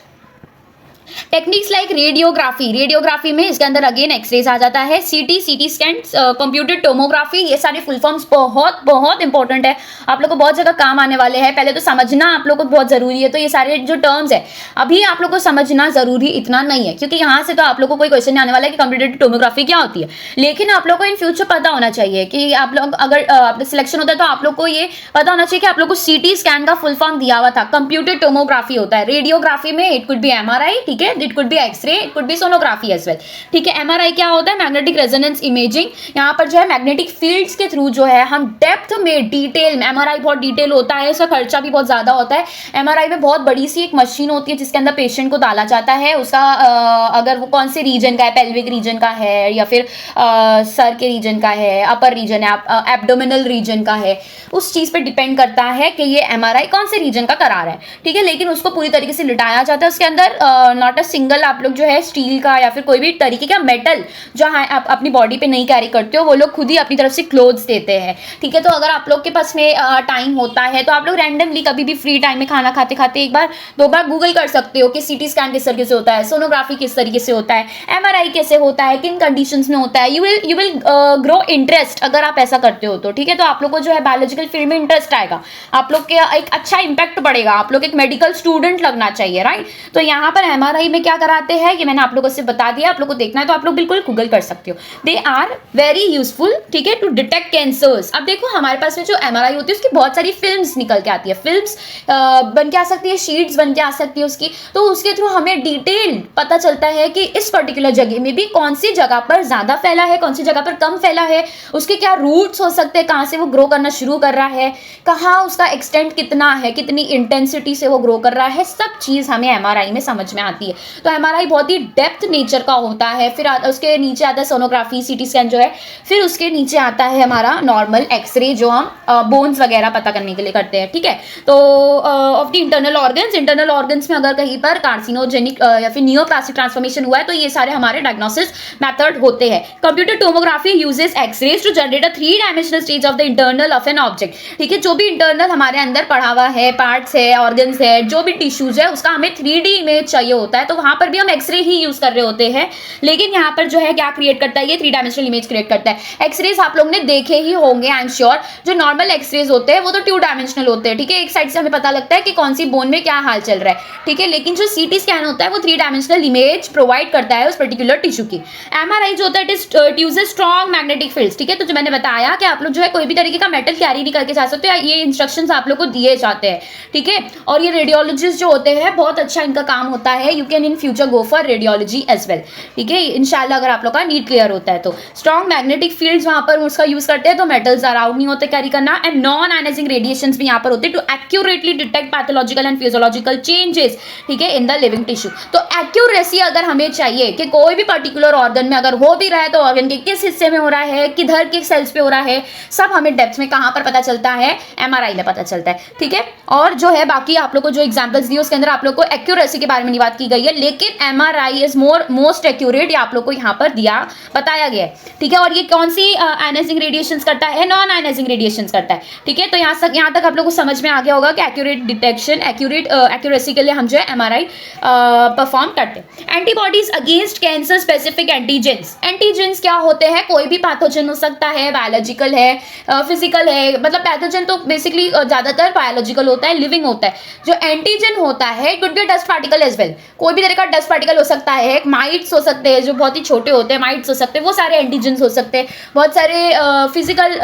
techniques like radiography, radiography में इसके अंदर अगेन एक्सरेज आ जाता है, सीटी स्कैन, कंप्यूटर टोमोग्राफी, ये सारे फुल फॉर्म्स बहुत बहुत इंपॉर्टेंट है, आप लोग को बहुत जगह काम आने वाले हैं। पहले तो समझना आप लोग को बहुत जरूरी है, तो ये सारे जो टर्म्स है अभी आप लोग को समझना जरूरी इतना नहीं है, क्योंकि यहाँ से तो आप लोग को कोई क्वेश्चन नहीं आने वाला है कि कंप्यूटर टोमोग्राफी क्या होती है, लेकिन आप लोग को इन फ्यूचर पता होना चाहिए कि आप लोग अगर सिलेक्शन होता है तो आप लोग को ये पता होना चाहिए कि आप लोग को सीटी स्कैन का फुल फॉर्म दिया हुआ था, कंप्यूटर टोमोग्राफी होता है। रेडियोग्राफी में इट कुड बी एमआरआई, ठीक है, it could be X-ray, it could be sonography as well. ठीक है, एमआरआई क्या होता है, मैग्नेटिक रेजोनेंस इमेजिंग, यहाँ पर जो है मैग्नेटिक फील्ड्स के थ्रू जो है हम डेप्थ में डिटेल में, एमआरआई बहुत डिटेल होता है, इसका खर्चा भी बहुत ज्यादा होता है। एमआरआई में बहुत बड़ी सी एक मशीन होती है जिसके अंदर पेशेंट को डाला जाता है, उसका अगर वो कौन से रीजन का है, पेल्विक रीजन का है या फिर सर के रीजन का है, अपर रीजन है, एब्डोमिनल रीजन का है, उस चीज पे डिपेंड करता है कि ये एमआरआई कौन से रीजन का करा रहा है। ठीक है, लेकिन उसको पूरी तरीके से लिटाया जाता है, उसके अंदर नॉट अ सिंगल आप लोग जो है स्टील का या फिर कोई भी तरीके का मेटल जो है आप अपनी बॉडी पे नहीं कैरी करते हो, वो लोग खुद ही अपनी तरफ से क्लोथ्स देते हैं। ठीक है, तो अगर आप लोग के पास में टाइम होता है तो आप लोग रैंडमली कभी भी फ्री टाइम में खाना खाते खाते एक बार दो बार गूगल कर सकते हो कि सीटी स्कैन किस तरीके से होता है, सोनोग्राफी किस तरीके से होता है, एमआरआई कैसे होता है, किन कंडीशंस में होता है। यू विल ग्रो इंटरेस्ट अगर आप ऐसा करते हो तो। ठीक है, तो आप लोग को जो है बायोलॉजिकल फील्ड में इंटरेस्ट आएगा, आप लोग के एक अच्छा इंपैक्ट पड़ेगा, आप लोग एक मेडिकल स्टूडेंट लगना चाहिए, राइट। तो यहाँ पर एमआरआई में क्या कराते हैं ये मैंने आप लोगों से बता दिया, आप लोग को देखना है तो आप लोग बिल्कुल गूगल कर सकते हो। दे आर वेरी यूजफुल, ठीक है, टू डिटेक्ट कैंसर्स। अब देखो हमारे पास में जो एमआरआई होती है उसकी बहुत सारी फिल्म्स निकल के आती है, फिल्म्स बन के आ सकती है, शीट्स बन के आ सकती है उसकी, तो उसके थ्रू हमें डिटेल पता चलता है कि इस पर्टिकुलर जगह में भी कौन सी जगह पर ज्यादा फैला है, कौन सी जगह पर कम फैला है, उसके क्या रूट्स हो सकते हैं, कहाँ से वो ग्रो करना शुरू कर रहा है, कहाँ उसका एक्सटेंट कितना है, कितनी इंटेंसिटी से वो ग्रो कर रहा है, सब चीज हमें एमआरआई में समझ में आती है। तो एमआरआई बहुत ही डेप्थ नेचर का होता है। फिर उसके नीचे आता है सोनोग्राफी, सीटी स्कैन जो है, फिर उसके नीचे आता है हमारा नॉर्मल एक्सरे जो हम बोन्स वगैरह पता करने के लिए करते हैं। ठीक है, तो ऑफ द इंटरनल ऑर्गन्स में अगर कहीं पर कार्सिनोजेनिक या फिर नियोप्लास्टिक ट्रांसफॉर्मेशन हुआ है तो ये सारे हमारे डायग्नोसिस मेथड होते हैं। Computer tomography uses X-rays to generate a 3 dimensional stage of the internal of an object. ठीक है, जो भी इंटरनल हमारे अंदर पढ़ा हुआ है, पार्ट्स है, ऑर्गन्स है, जो भी टिश्यूज है, उसका हमें 3D इमेज चाहिए होता है, तो वहां पर भी हम एक्सरे ही यूज कर रहे होते हैं। लेकिन यहाँ पर जो है क्या क्रिएट करता है, ये 3 डायमेंशनल इमेज क्रिएट करता है। एक्सरेज आप लोग ने देखे ही होंगे, आई एम श्योर। जो नॉर्मल एक्सरेज होते हैं वो तो 2 डायमेंशनल होते हैं। ठीक है, एक साइड से हमें पता लगता है कि कौन सी बोन में क्या हाल चल रहा है। ठीक है, लेकिन जो सीटी स्कैन होता है वो 3 डायमेंशनल इमेज प्रोवाइड करता है उस पर्टिकुलर टिश्यू की। एमआरआई जो होता है it uses strong magnetic fields. ठीक है, तो जो मैंने बताया कि आप लोग जो है कोई भी तरीके का मेटल कैरी नहीं करके जा सकते, ये इंस्ट्रक्शंस आप लोग को दिए जाते हैं। ठीक है, और ये रेडियोलॉजिस्ट जो होते हैं बहुत अच्छा इनका काम होता है, you can in future go for radiology as well. ठीक है, इंशाल्लाह अगर आप लोग का नीट क्लियर होता है तो। स्ट्रॉन्ग मैग्नेटिक फील्ड्स वहां पर उसका यूज करते हैं तो मेटल्स अराउंड नहीं होते कैरी करना, एंड नॉन आयनाइजिंग रेडिएशंस भी यहाँ पर होते हैं to accurately detect pathological and physiological changes. ठीक है, इन द लिविंग टिश्यू। तो एक्यूरेसी अगर हमें चाहिए कि कोई भी पर्टिकुलर ऑर्गन में अगर हो भी रहा है तो ऑर्गन के किस हिस्से में हो रहा है, किधर के सेल्स पे हो रहा है, सब हमें डेप्थ में कहां पर पता चलता है, एमआरआई में पता चलता है। ठीक है, और जो है बाकी आप लोग को जो एग्जांपल्स दिए उसके अंदर आप लोग को एक्यूरेसी के बारे में नहीं बात की गई है, लेकिन एमआरआई इज मोस्ट एक्यूरेट, ये आप लोग को यहाँ पर बताया गया है। ठीक है, और ये कौन सी आयनाइजिंग रेडिएशंस करता है, नॉन आयनाइजिंग रेडिएशंस करता है। ठीक है, तो यहाँ तक आप लोग को समझ में आ गया होगा कि एक्यूरेट डिटेक्शन, एक्यूरेसी के लिए हम जो है एमआरआई परफॉर्म करते हैं। Antibodies against cancer specific antigens. Antigens क्या होते हैं, कोई भी पैथोजन हो सकता है, बायोलॉजिकल है, फिजिकल है, मतलब पैथोजन तो बेसिकली ज्यादातर बायोलॉजिकल होता है, लिविंग होता है। जो एंटीजन होता है it could be dust particle as well, कोई भी तरह का डस्ट पार्टिकल हो सकता है, माइट्स हो सकते हैं जो बहुत ही छोटे होते हैं, माइट्स हो सकते हैं, वो सारे एंटीजेंस हो सकते हैं। बहुत सारे फिजिकल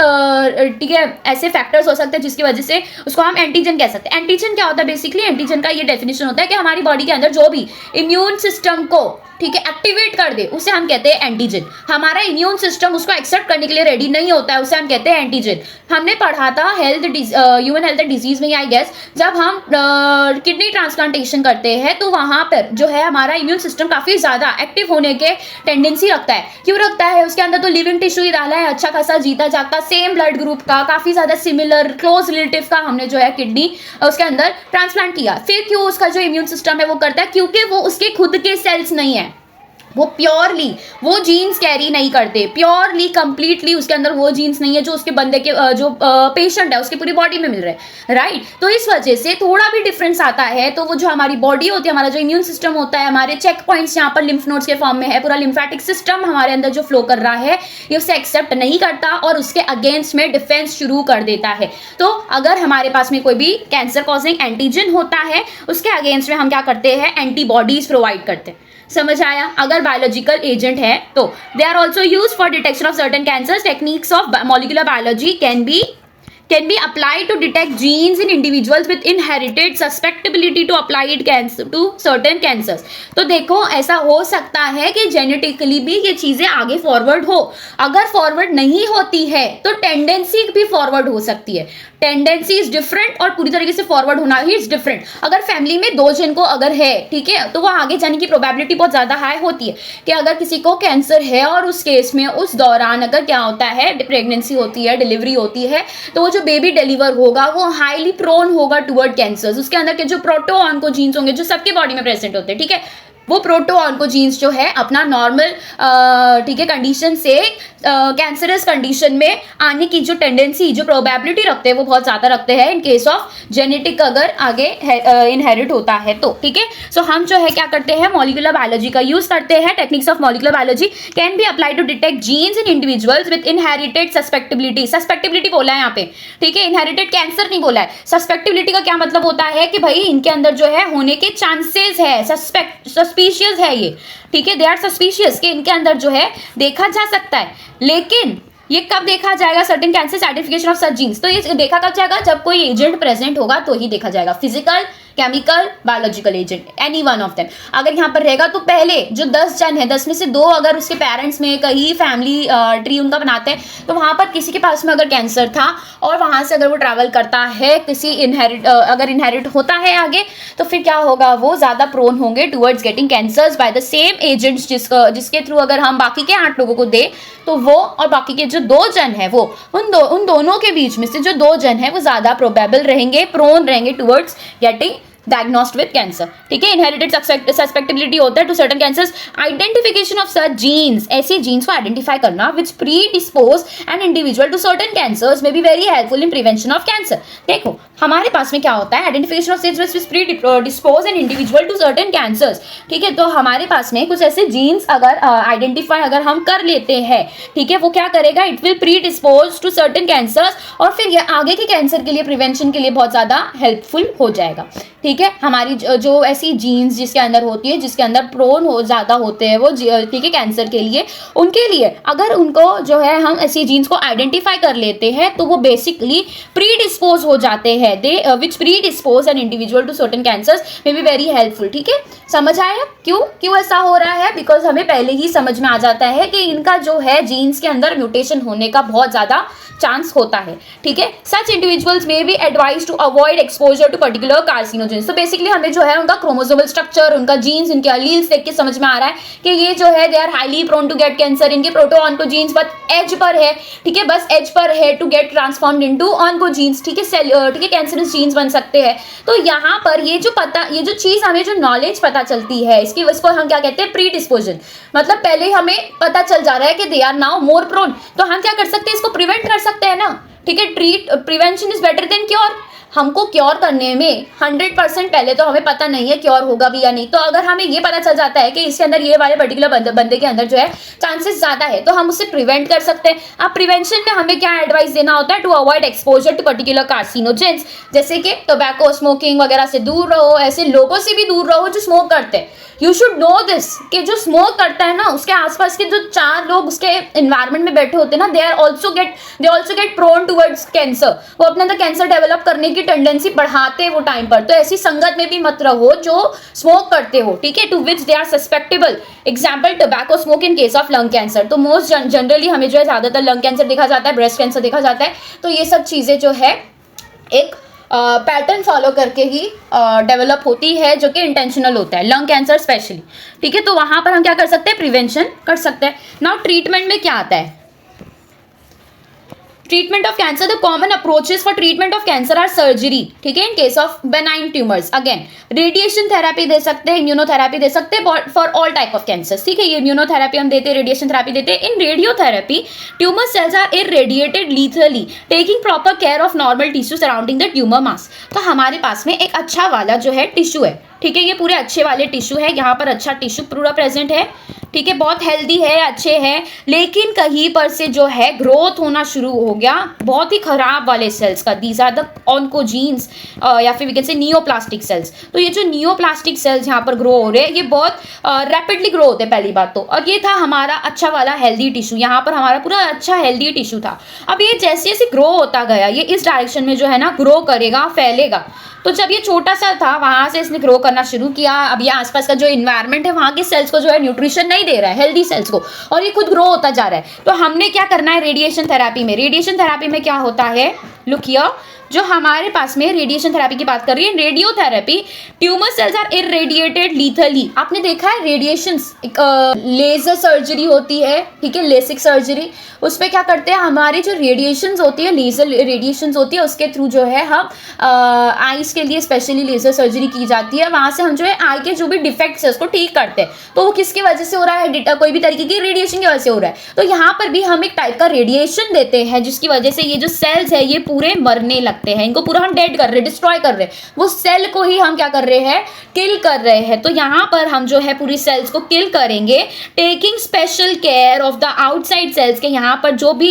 ठीक है ऐसे फैक्टर्स हो सकते हैं जिसकी वजह से उसको हम एंटीजन कह सकते हैं। एंटीजन क्या होता है, बेसिकली एंटीजन का ये डेफिनेशन होता है कि हमारी बॉडी के अंदर जो भी इम्यून सिस्टम को ठीक है एक्टिवेट कर दे उसे हम कहते हैं एंटीजन। हमारा इम्यून सिस्टम उसको एक्सेप्ट करने के लिए रेडी नहीं होता है, उसे हम कहते हैं एंटीजन। हमने पढ़ा था ह्यूमन हेल्थ डिजीज में आई गेस, जब हम किडनी ट्रांसप्लांटेशन करते हैं तो वहां पर अंदर जो है हमारा इम्यून सिस्टम काफी ज्यादा एक्टिव होने के टेंडेंसी रखता है। क्यों रखता है? उसके अंदर तो लिविंग टिश्यू ही डाला है, अच्छा खासा जीता जागता, सेम ब्लड ग्रुप का, काफी ज्यादा सिमिलर क्लोज रिलेटिव का हमने जो है किडनी उसके अंदर ट्रांसप्लांट किया। फिर क्यों उसका जो इम्यून सिस्टम है वो करता है? क्योंकि वो उसके खुद के सेल्स नहीं है, वो प्योरली वो जीन्स कैरी नहीं करते, प्योरली कंप्लीटली उसके अंदर वो जीन्स नहीं है जो उसके बंदे के जो पेशेंट है उसकी पूरी बॉडी में मिल रहे हैं, राइट। तो इस वजह से थोड़ा भी डिफरेंस आता है तो वो जो हमारी बॉडी होती है, हमारा जो इम्यून सिस्टम होता है, हमारे चेक पॉइंट्स यहाँ पर लिम्फ नोड्स के फॉर्म में है, पूरा लिम्फेटिक सिस्टम हमारे अंदर जो फ्लो कर रहा है ये उसे एक्सेप्ट नहीं करता और उसके अगेंस्ट में डिफेंस शुरू कर देता है। तो अगर हमारे पास में कोई भी कैंसर कॉजिंग एंटीजन होता है उसके अगेंस्ट में हम क्या करते हैं? एंटीबॉडीज प्रोवाइड करते हैं। समझ आया? अगर बायोलॉजिकल एजेंट है तो they are also use for detection of certain cancers. Techniques of molecular biology can be applied to detect genes in individuals with inherited susceptibility to applied cancer to certain cancers। तो देखो ऐसा हो सकता है कि जेनेटिकली भी ये चीजें आगे फॉरवर्ड हो, अगर फॉरवर्ड नहीं होती है तो टेंडेंसी भी फॉरवर्ड हो सकती है। टेंडेंसी इज डिफरेंट और पूरी तरीके से फॉरवर्ड होना ही इज डिफरेंट। अगर फैमिली में 2 जन को अगर है, ठीक है, तो वो आगे जाने की प्रोबेबिलिटी बहुत ज्यादा हाई होती है कि अगर किसी को कैंसर है और उस केस में उस दौरान अगर क्या होता है, प्रेगनेंसी होती है, डिलीवरी होती है, तो वो जो बेबी डिलीवर होगा वो हाईली प्रोन होगा टुवर्ड कैंसर्स। उसके अंदर के जो प्रोटो ऑन्कोजीन्स होंगे जो सबके बॉडी में प्रेजेंट होते हैं, ठीक है, वो प्रोटो ऑन्कोजीन्स जो है अपना नॉर्मल ठीक है कंडीशन से कैंसरस कंडीशन में आने की जो टेंडेंसी, जो प्रोबेबिलिटी रखते हैं वो बहुत ज्यादा रखते हैं इन केस ऑफ जेनेटिक अगर आगे इनहेरिट होता है तो, ठीक है। सो हम जो है क्या करते हैं? मॉलिक्यूलर बायोलॉजी का यूज करते हैं। Techniques of molecular biology can be apply to detect genes in individuals with inherited susceptibility. Susceptibility बोला है यहाँ पे, ठीक है, इनहेरिटेड कैंसर नहीं बोला है। सस्पेक्टेबिलिटी का क्या मतलब होता है कि भाई इनके अंदर जो है होने के चांसेस है, सस्पिशियस है ये, ठीक है, दे आर सस्पिशियस कि इनके अंदर जो है देखा जा सकता है। लेकिन ये कब देखा जाएगा? Certain cancer identification of such genes. तो ये देखा कब जाएगा? जब कोई एजेंट प्रेजेंट होगा तो ही देखा जाएगा। Physical, chemical, biological agent, any one of them अगर यहाँ पर रहेगा तो पहले जो 10 जन है 10 में से 2 अगर उसके पेरेंट्स में कहीं फैमिली ट्री उनका बनाते हैं तो वहां पर किसी के पास में अगर कैंसर था और वहां से अगर वो ट्रैवल करता है किसी अगर इनहेरिट होता है आगे, तो फिर क्या होगा? वो ज्यादा प्रोन होंगे towards getting cancers by the same agents जिसके थ्रू अगर हम बाकी के 8 लोगों को दे तो वो और बाकी के जो 2 जन है वो उन दोनों के बीच में से जो 2 जन है वो ज्यादा प्रोबेबल रहेंगे, प्रोन रहेंगे towards getting diagnosed with cancer, ठीक है। इनहेरिटेड सस्पेक्टेबिलिटी होता है to certain cancers. Identification of such genes, ऐसी जीन्स को आइडेंटिफाई करना which predispose an individual to certain cancers may be very helpful in prevention of cancer. देखो हमारे पास में क्या होता है? Identification of genes which predispose an individual to certain cancers, ठीक है। तो हमारे पास में कुछ ऐसे जीन्स अगर आइडेंटिफाई अगर हम कर लेते हैं, ठीक है, वो क्या करेगा? It will predispose to certain cancers और फिर ये आगे के कैंसर के लिए प्रिवेंशन के लिए बहुत ज्यादा हेल्पफुल हो जाएगा, ठीक है। हमारी जो ऐसी जीन्स जिसके अंदर होती है, जिसके अंदर प्रोन हो ज्यादा होते हैं वो, ठीक है, कैंसर के लिए, उनके लिए अगर उनको जो है हम ऐसी जीन्स को आइडेंटिफाई कर लेते हैं तो वो बेसिकली प्री डिस्पोज हो जाते हैं। They which predispose an individual to certain cancers may be very helpful, ठीक है। समझ आया क्यों ऐसा हो रहा है? बिकॉज हमें पहले ही समझ में आ जाता है कि इनका जो है जीन्स के अंदर म्यूटेशन होने का बहुत ज्यादा चांस होता है, ठीक है। Such individuals may be advise to avoid exposure to particular carcinogens. तो बेसिकली हमें जो है उनका क्रोमोसोमल स्ट्रक्चर, उनका जीन्स, उनके अलील्स देख के समझ में आ रहा है कि ये जो है they are highly prone to get cancer. इनके प्रोटो ऑन्कोजीन्स बस एज पर है, ठीक है, बस एज पर है to get transformed into oncogenes, ठीक है, ठीक है, कैंसरस जीन्स बन सकते हैं। तो यहाँ पर ये जो चीज हमें जो नॉलेज पता चलती है इसको हम क्या कहते हैं? Pre disposition. मतलब पहले हमें पता चल जा रहा है कि they are now more prone, तो हम क्या कर सकते हैं? इसको प्रिवेंट कर सकते हैं ना, ठीक है। Prevention is better than cure. हमको क्योर करने में 100% पहले तो हमें पता नहीं है क्योर होगा भी या नहीं, तो अगर हमें ये पता चल जाता है कि इसके अंदर ये वाले पर्टिकुलर बंदे के अंदर जो है चांसेस ज्यादा है तो हम उससे प्रिवेंट कर सकते हैं। अब प्रिवेंशन में हमें क्या एडवाइस देना होता है? To avoid exposure to particular carcinogens, जैसे कि टोबैको, स्मोकिंग वगैरह से दूर रहो, ऐसे लोगों से भी दूर रहो जो स्मोक करते हैं। यू शुड नो दिस कि जो स्मोक करता है ना उसके आसपास के जो 4 लोग उसके एनवायरमेंट में बैठे होते हैं ना, they also get prone towards cancer. वो अपने अंदर कैंसर डेवलप करने की टेंडेंसी बढ़ाते हैं वो टाइम पर। तो ऐसी संगत में भी मत रहो जो स्मोक करते हो, ठीक है, to which they are susceptible. Example tobacco smoke in case of lung cancer. तो मोस्ट जनरली हमें जो है ज्यादातर लंग कैंसर देखा जाता है, ब्रेस्ट कैंसर देखा जाता है। तो ये सब चीजें जो है एक पैटर्न फॉलो करके ही डेवलप होती है, जो कि इंटेंशनल होता है, लंग कैंसर स्पेशली। ठीक है, तो वहां पर हम क्या कर सकते हैं, प्रिवेंशन कर सकते हैं। नाउ ट्रीटमेंट में क्या आता है, treatment of cancer, the common approaches for treatment of cancer are surgery. ठीक है, in case of benign tumours again radiation therapy दे सकते हैं, इम्यूनोथेरेपी दे सकते हैं for all type of cancer. ठीक है, ये इम्यूनोथेरेपी हम देते हैं, रेडिएशन थेरेपी देते हैं। In radiotherapy tumour cells are irradiated lethally taking proper care of normal tissue surrounding the tumour mass. तो हमारे पास में एक अच्छा वाला जो है टिश्यू है, ठीक है, ये पूरे अच्छे वाले टिश्यू है, यहाँ पर अच्छा टिश्यू पूरा प्रेजेंट है। ठीक है, बहुत हेल्दी है, अच्छे हैं, लेकिन कहीं पर से जो है ग्रोथ होना शुरू हो गया बहुत ही खराब वाले सेल्स का। दीज आर द ऑन्कोजीन्स या फिर we can say neoplastic cells. तो ये जो नियोप्लास्टिक सेल्स यहाँ पर ग्रो हो रहे हैं, ये बहुत रैपिडली ग्रो होते हैं पहली बात तो। और ये था हमारा अच्छा वाला हेल्दी टिश्यू, यहाँ पर हमारा पूरा अच्छा हेल्दी टिश्यू था। अब ये जैसे जैसे ग्रो होता गया, ये इस डायरेक्शन में जो है ना ग्रो करेगा, फैलेगा। तो जब ये छोटा सा था, वहां से इसने ग्रो करना शुरू किया। अब ये आसपास का जो इन्वायरमेंट है, वहां के सेल्स को जो है न्यूट्रिशन नहीं दे रहा है, हेल्दी सेल्स को, और ये खुद ग्रो होता जा रहा है। तो हमने क्या करना है रेडिएशन थेरेपी में, रेडिएशन थेरेपी में क्या होता है, लुक हियर, जो हमारे पास में रेडिएशन थेरेपी की बात कर रही है, radiotherapy tumour cells are irradiated lethally. आपने देखा है रेडिएशन, लेजर सर्जरी होती है, ठीक है, लेसिक सर्जरी, उस पर क्या करते हैं, हमारी जो रेडिएशंस होती है, लेजर रेडिएशंस होती है, उसके थ्रू जो है हम आईज के लिए स्पेशली लेजर सर्जरी की जाती है। वहां से हम जो है आई के जो भी डिफेक्ट्स है उसको ठीक करते हैं। तो वो किसकी वजह से हो रहा है, कोई भी तरीके की रेडिएशन की वजह से हो रहा है। तो यहाँ पर भी हम एक टाइप का रेडिएशन देते हैं, जिसकी वजह से ये जो सेल्स है ये पूरे मरने लगते हैं, इनको पूरा हम डेड कर रहे हैं, डिस्ट्रॉय कर रहे हैं, वो सेल को ही हम क्या कर रहे हैं, किल कर रहे हैं। तो यहाँ पर हम जो है पूरी सेल्स को किल करेंगे, taking special care of the outside cells के। यहाँ पर जो भी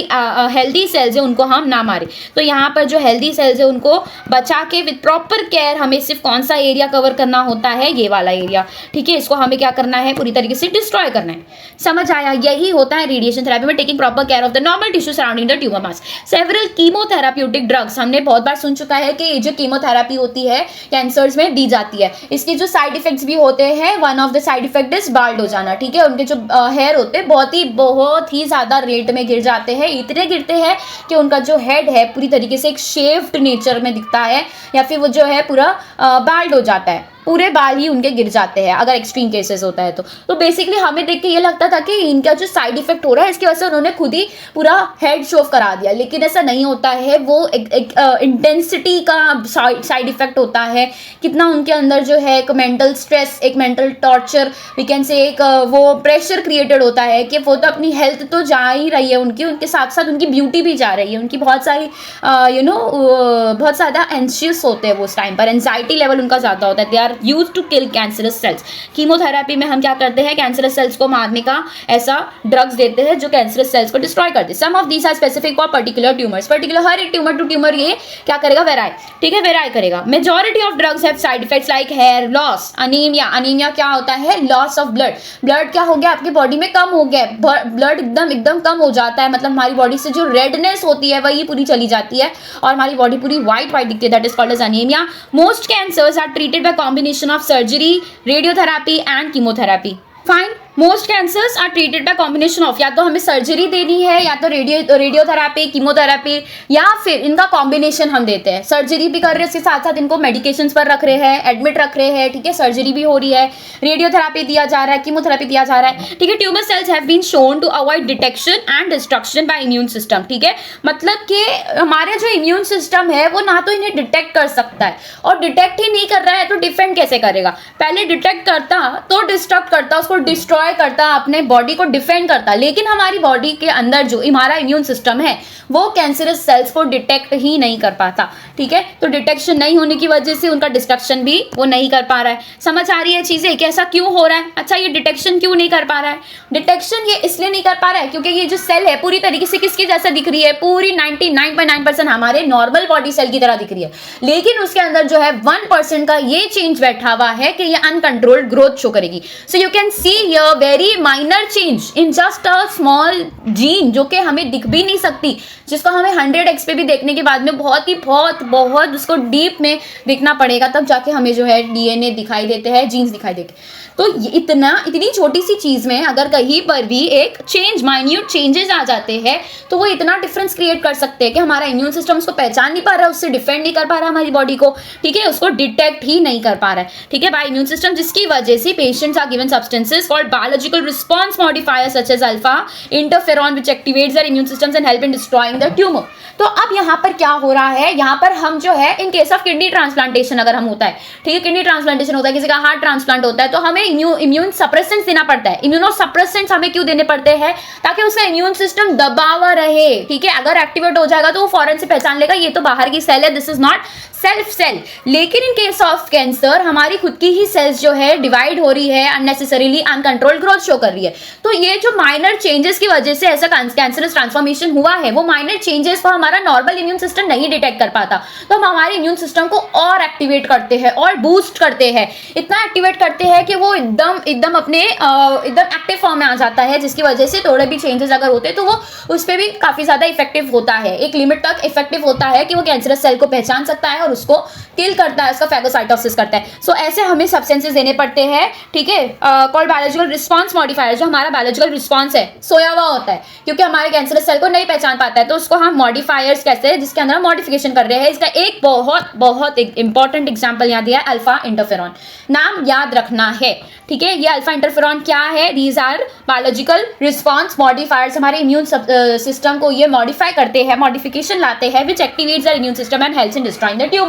हेल्दी सेल्स है उनको हम ना मारे। तो यहाँ पर जो हेल्दी सेल्स है उनको बचा के विद प्रॉपर केयर हमें सिर्फ कौन सा एरिया कवर करना होता है, ये वाला एरिया। ठीक है, इसको हमें क्या करना है, पूरी तरीके से डिस्ट्रॉय करना है। समझ आया, यही होता है रेडिएशन थेरेपी में, taking proper care of the normal tissue surrounding the tumour mass. Several chemotherapeutic drugs, हमने बहुत बार सुन चुका है कि ये जो कीमोथेरेपी होती है कैंसर्स में दी जाती है, इसके जो साइड इफेक्ट्स भी होते हैं, one of the side effect is bald हो जाना। ठीक है, उनके जो हेयर होते हैं बहुत ही ज्यादा रेट में गिर जाते हैं, इतने गिरते हैं कि उनका जो हेड है पूरी तरीके से एक शेव्ड नेचर में दिखता है, या फिर वो जो है पूरा बाल्ड हो जाता है, पूरे बाल ही उनके गिर जाते हैं अगर एक्सट्रीम केसेस होता है तो बेसिकली हमें देख के ये लगता था कि इनका जो साइड इफेक्ट हो रहा है इसकी वजह से उन्होंने खुद ही पूरा हेड शो करा दिया, लेकिन ऐसा नहीं होता है। वो एक इंटेंसिटी का साइड इफेक्ट होता है, कितना उनके अंदर जो है एक मेंटल स्ट्रेस, एक mental torture, we can say एक वो प्रेशर क्रिएटेड होता है कि वो तो अपनी हेल्थ तो जा ही रही है उनकी, उनके साथ साथ उनकी ब्यूटी भी जा रही है, उनकी बहुत सारी बहुत ज़्यादा एंशियस होते हैं वो उस टाइम पर, एंजाइटी लेवल उनका ज़्यादा होता है। They are use to kill cancerous cells. Chemotherapy में हम क्या करते हैं, कैंसरस सेल्स को मारने का ऐसा ड्रग्स देते हैं जो कैंसरस सेल्स को डिस्ट्रॉय करते हैं। Some of these are specific for particular tumours, particular हर एक ट्यूमर टू ट्यूमर ये क्या करेगा, वेराई। ठीक है, वेराई करेगा। Majority of drugs have side effects like hair loss, anaemia. Anaemia क्या होता है, लॉस ऑफ ब्लड, ब्लड क्या हो गया आपकी बॉडी में कम हो गया, ब्लड एकदम कम हो जाता है, मतलब हमारी बॉडी से जो रेडनेस होती है वही पूरी चली जाती है और हमारी बॉडी पूरी व्हाइट दिखती है, that is called as anaemia. Most cancers are treated by combination of surgery, radiotherapy and chemotherapy. Fine. Most cancers are treated by combination of, या तो हमें सर्जरी देनी है, या तो रेडियोथेरेपी, कीमोथेरेपी, या फिर इनका कॉम्बिनेशन हम देते हैं। सर्जरी भी कर रहे हैं, उसके साथ साथ इनको मेडिकेशंस पर रख रहे हैं, एडमिट रख रहे हैं। ठीक है, सर्जरी भी हो रही है, रेडियोथेरेपी दिया जा रहा है, कीमोथेरेपी दिया जा रहा है। ठीक है, tumour cells have been shown to avoid detection and destruction by immune system. ठीक है, मतलब कि हमारे जो इम्यून सिस्टम है वो ना तो इन्हें डिटेक्ट कर सकता है, और डिटेक्ट ही नहीं कर रहा है तो डिफेंड कैसे करेगा। पहले डिटेक्ट करता तो डिस्ट्रक्ट करता, उसको डिस्ट्रॉय करता, अपने बॉडी को डिफेंड करता, लेकिन हमारी बॉडी के अंदर जो हमारा इम्यून सिस्टम है वो कैंसरस सेल्स को डिटेक्ट ही नहीं कर पाता। ठीक है, तो डिटेक्शन नहीं होने की वजह से उनका डिस्ट्रक्शन भी वो नहीं कर पा रहा है। समझ आ रही है चीजें कि ऐसा क्यों हो रहा है। अच्छा, ये डिटेक्शन क्यों नहीं कर पा रहा है, डिटेक्शन ये इसलिए नहीं कर पा रहा है क्योंकि ये जो सेल है पूरी तरीके से किसकी जैसा दिख रही है, पूरी 99.9% हमारे नॉर्मल बॉडी सेल की तरह दिख रही है, लेकिन उसके अंदर जो है 1% का ये चेंज बैठा हुआ है कि ये अनकंट्रोल्ड ग्रोथ शो करेगी। सो you can see here very minor change in just a small gene, जो कि हमें दिख भी नहीं सकती, जिसको हमें 100x पे भी देखने के बाद में बहुत उसको डीप में देखना पड़ेगा, तब जाके हमें जो है डीएनए दिखाई देते हैं, जीन्स दिखाई देते हैं। तो इतनी छोटी सी चीज में अगर कहीं पर भी एक चेंज, माइन्यूट चेंजेस आ जाते हैं, तो वो इतना डिफरेंस क्रिएट कर सकते हैं कि हमारा इम्यून सिस्टम उसको पहचान नहीं पा रहा, उससे डिफेंड नहीं कर पा रहा हमारी बॉडी को, ठीक है, उसको डिटेक्ट ही नहीं कर पा रहा है, ठीक है, बाय इम्यून सिस्टम, जिसकी वजह से patients are given substances called biological response modifiers such as alpha interferon which activates their immune systems and help in destroying the tumour. तो अब यहाँ पर क्या हो रहा है, यहाँ पर हम जो है in case of kidney transplantation अगर हम होता है, ठीक है, किडनी ट्रांसप्लांटेशन होता है, किसी का हार्ट ट्रांसप्लांट होता है, तो हमें इम्यून सप्रेसेंट्स देना पड़ता है। इम्यूनो सप्रेसेंट्स हमें क्यों देने पड़ते हैं? ताकि उसका इम्यून सिस्टम दबा हुआ रहे, ठीक है, अगर एक्टिवेट हो जाएगा तो वो फौरन से पहचान लेगा ये तो बाहर की सेल है, this is not self cell. लेकिन इन केस ऑफ कैंसर हमारी खुद की ही सेल्स जो है डिवाइड हो रही है, अननेसेसरीली अनकंट्रोल्ड ग्रोथ शो कर रही है। तो ये जो माइनर चेंजेस की वजह से ऐसा कैंसरस ट्रांसफॉर्मेशन हुआ है, वो माइनर चेंजेस को हमारा नॉर्मल इम्यून सिस्टम नहीं डिटेक्ट कर पाता, तो हम हमारे इम्यून सिस्टम को और एक्टिवेट करते हैं और बूस्ट करते हैं, इतना एक्टिवेट करते हैं कि वो एकदम अपने एकदम एक्टिव फॉर्म में आ जाता है, जिसकी वजह से थोड़े भी चेंजेस अगर होते हैं तो वो उस पर भी काफी ज्यादा इफेक्टिव होता है, एक लिमिट तक इफेक्टिव होता है कि वो कैंसरस सेल को पहचान सकता है और उसको किल करता है, उसका फैगोसाइटोसिस करता है। सो ऐसे हमें सब्सटेंसेस देने पड़ते हैं, ठीक है, कॉल्ड बायोलॉजिकल रिस्पांस मॉडिफायर। जो हमारा बायोलॉजिकल रिस्पांस है सोया हुआ होता है, क्योंकि हमारे कैंसरस सेल को नहीं पहचान पाता है, तो उसको हम मॉडिफायर्स कहते हैं, जिसके अंदर हम मॉडिफिकेशन कर रहे हैं। इसका एक बहुत इंपॉर्टेंट एग्जाम्पल याद दिया है, अल्फा इंटरफेरॉन, नाम याद रखना है, ठीक है। ये अल्फा इंटरफेरॉन क्या है? These are biological response modifiers, हमारे इम्यून सिस्टम को ये मॉडिफाई करते हैं, मॉडिफिकेशन लाते हैं, which activates our immune system and helps in destroying the tumour.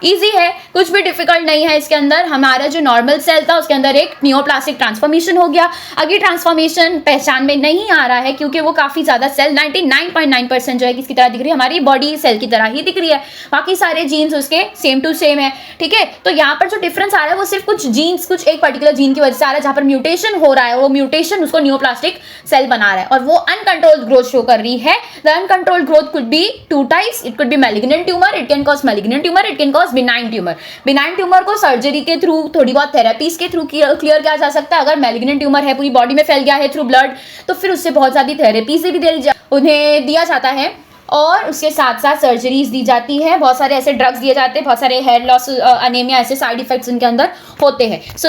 Easy है, कुछ भी डिफिकल्ट नहीं है इसके अंदर। हमारा जो नॉर्मल सेल था उसके अंदर एक नियोप्लास्टिक ट्रांसफॉर्मेशन हो गया। अगर ट्रांसफॉर्मेशन पहचान में नहीं आ रहा है, क्योंकि वो काफी ज्यादा सेल 99.9% जो है किसकी तरह दिख रही है, हमारी बॉडी सेल की तरह ही दिख रही है, बाकी सारे जीन्स उसके सेम टू सेम है, ठीक है। तो यहाँ पर जो डिफरेंस आ रहा है वो सिर्फ कुछ जीन्स, कुछ एक पर्टिकुलर जीन की वजह से आ रहा है, जहां पर म्यूटेशन हो रहा है, वो म्यूटेशन उसको नियोप्लास्टिक सेल बना रहा है और वो अनकंट्रोल्ड ग्रोथ शो कर रही है। The uncontrolled growth could be two types, it could B malignant tumour, it can cause malignant tumour, it can cause benign tumour. Benign tumour को सर्जरी के थ्रू, थोड़ी बहुत थेरेपीज के थ्रू क्लियर किया जा सकता है। अगर मैलिग्नेंट ट्यूमर है, पूरी बॉडी में फैल गया है थ्रू ब्लड, तो फिर उससे बहुत सारी थेरेपी से भी उन्हें दिया जाता है और उसके साथ साथ सर्जरीज दी जाती है, बहुत सारे ऐसे ड्रग्स दिए जाते हैं, बहुत सारे हेयर लॉस, अनेमिया, ऐसे साइड इफेक्ट्स इनके अंदर होते हैं। सो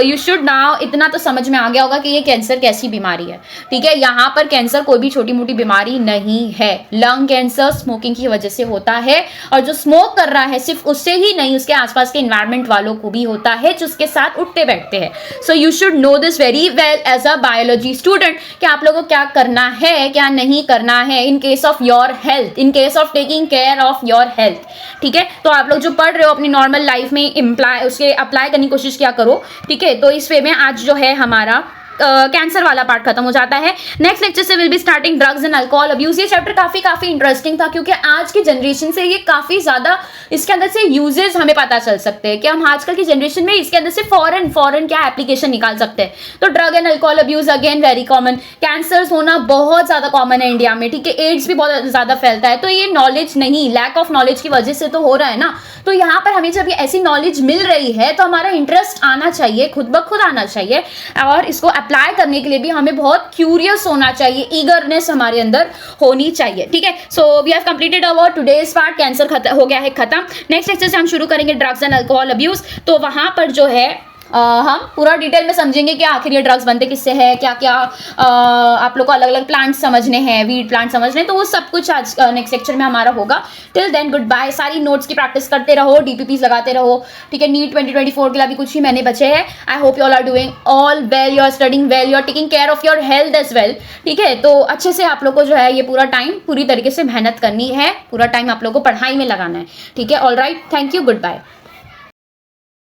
यू शुड नाउ, इतना तो समझ में आ गया होगा कि ये कैंसर कैसी बीमारी है, ठीक है। यहाँ पर कैंसर कोई भी छोटी मोटी बीमारी नहीं है। लंग कैंसर स्मोकिंग की वजह से होता है, और जो स्मोक कर रहा है सिर्फ उससे ही नहीं, उसके आसपास के इन्वायरमेंट वालों को भी होता है, जो उसके साथ उठते बैठते हैं। So you should know this very well as a biology student कि आप लोगों को क्या करना है, क्या नहीं करना है in case of your health, in case of taking care of your health, ठीक है। तो आप लोग जो पढ़ रहे हो अपनी नॉर्मल लाइफ में उसके अप्लाई करने की कोशिश किया करो, ठीक है। तो इस वे में आज जो है हमारा कैंसर वाला पार्ट खत्म हो जाता है। नेक्स्ट लेक्चर से will be starting drugs and alcohol abuse. ये चैप्टर काफी इंटरेस्टिंग था, क्योंकि आज की जनरेशन से ये काफी ज्यादा इसके अंदर से यूजेस हमें पता चल सकते हैं कि हम आजकल की जनरेशन में इसके अंदर से फॉरेन क्या एप्लीकेशन निकाल सकते हैं। तो drug and alcohol abuse again very common, cancers होना बहुत ज्यादा कॉमन है इंडिया में, ठीक है। एड्स भी बहुत ज्यादा फैलता है। तो ये नॉलेज नहीं, लैक ऑफ नॉलेज की वजह से तो हो रहा है ना। तो यहाँ पर हमें जब ये ऐसी नॉलेज मिल रही है तो हमारा इंटरेस्ट आना चाहिए, खुद ब खुद आना चाहिए, और इसको अप्लाई करने के लिए भी हमें बहुत क्यूरियस होना चाहिए, ईगरनेस हमारे अंदर होनी चाहिए, ठीक है। So we have completed our today's part, cancer हो गया है खत्म। नेक्स्ट लेक्चर से हम शुरू करेंगे ड्रग्स एंड अल्कोहल अब्यूज। तो वहां पर जो है हम पूरा डिटेल में समझेंगे कि आखिर ये ड्रग्स बनते किससे है, क्या क्या आप लोग को अलग अलग प्लांट समझने हैं, वीड प्लांट समझने हैं, तो वो सब कुछ आज नेक्स्ट लेक्चर में हमारा होगा। Till then good bye. सारी नोट्स की प्रैक्टिस करते रहो, डीपीपीस लगाते रहो, ठीक है। नीट 2024 के लिए अभी कुछ ही महीने बचे हैं। I hope you all are doing all well, you are studying well, you are taking care of your health as well, ठीक है। तो अच्छे से आप लोग को जो है ये पूरा टाइम पूरी तरीके से मेहनत करनी है, पूरा टाइम आप लोग को पढ़ाई में लगाना है, ठीक है। All right, thank you, good bye.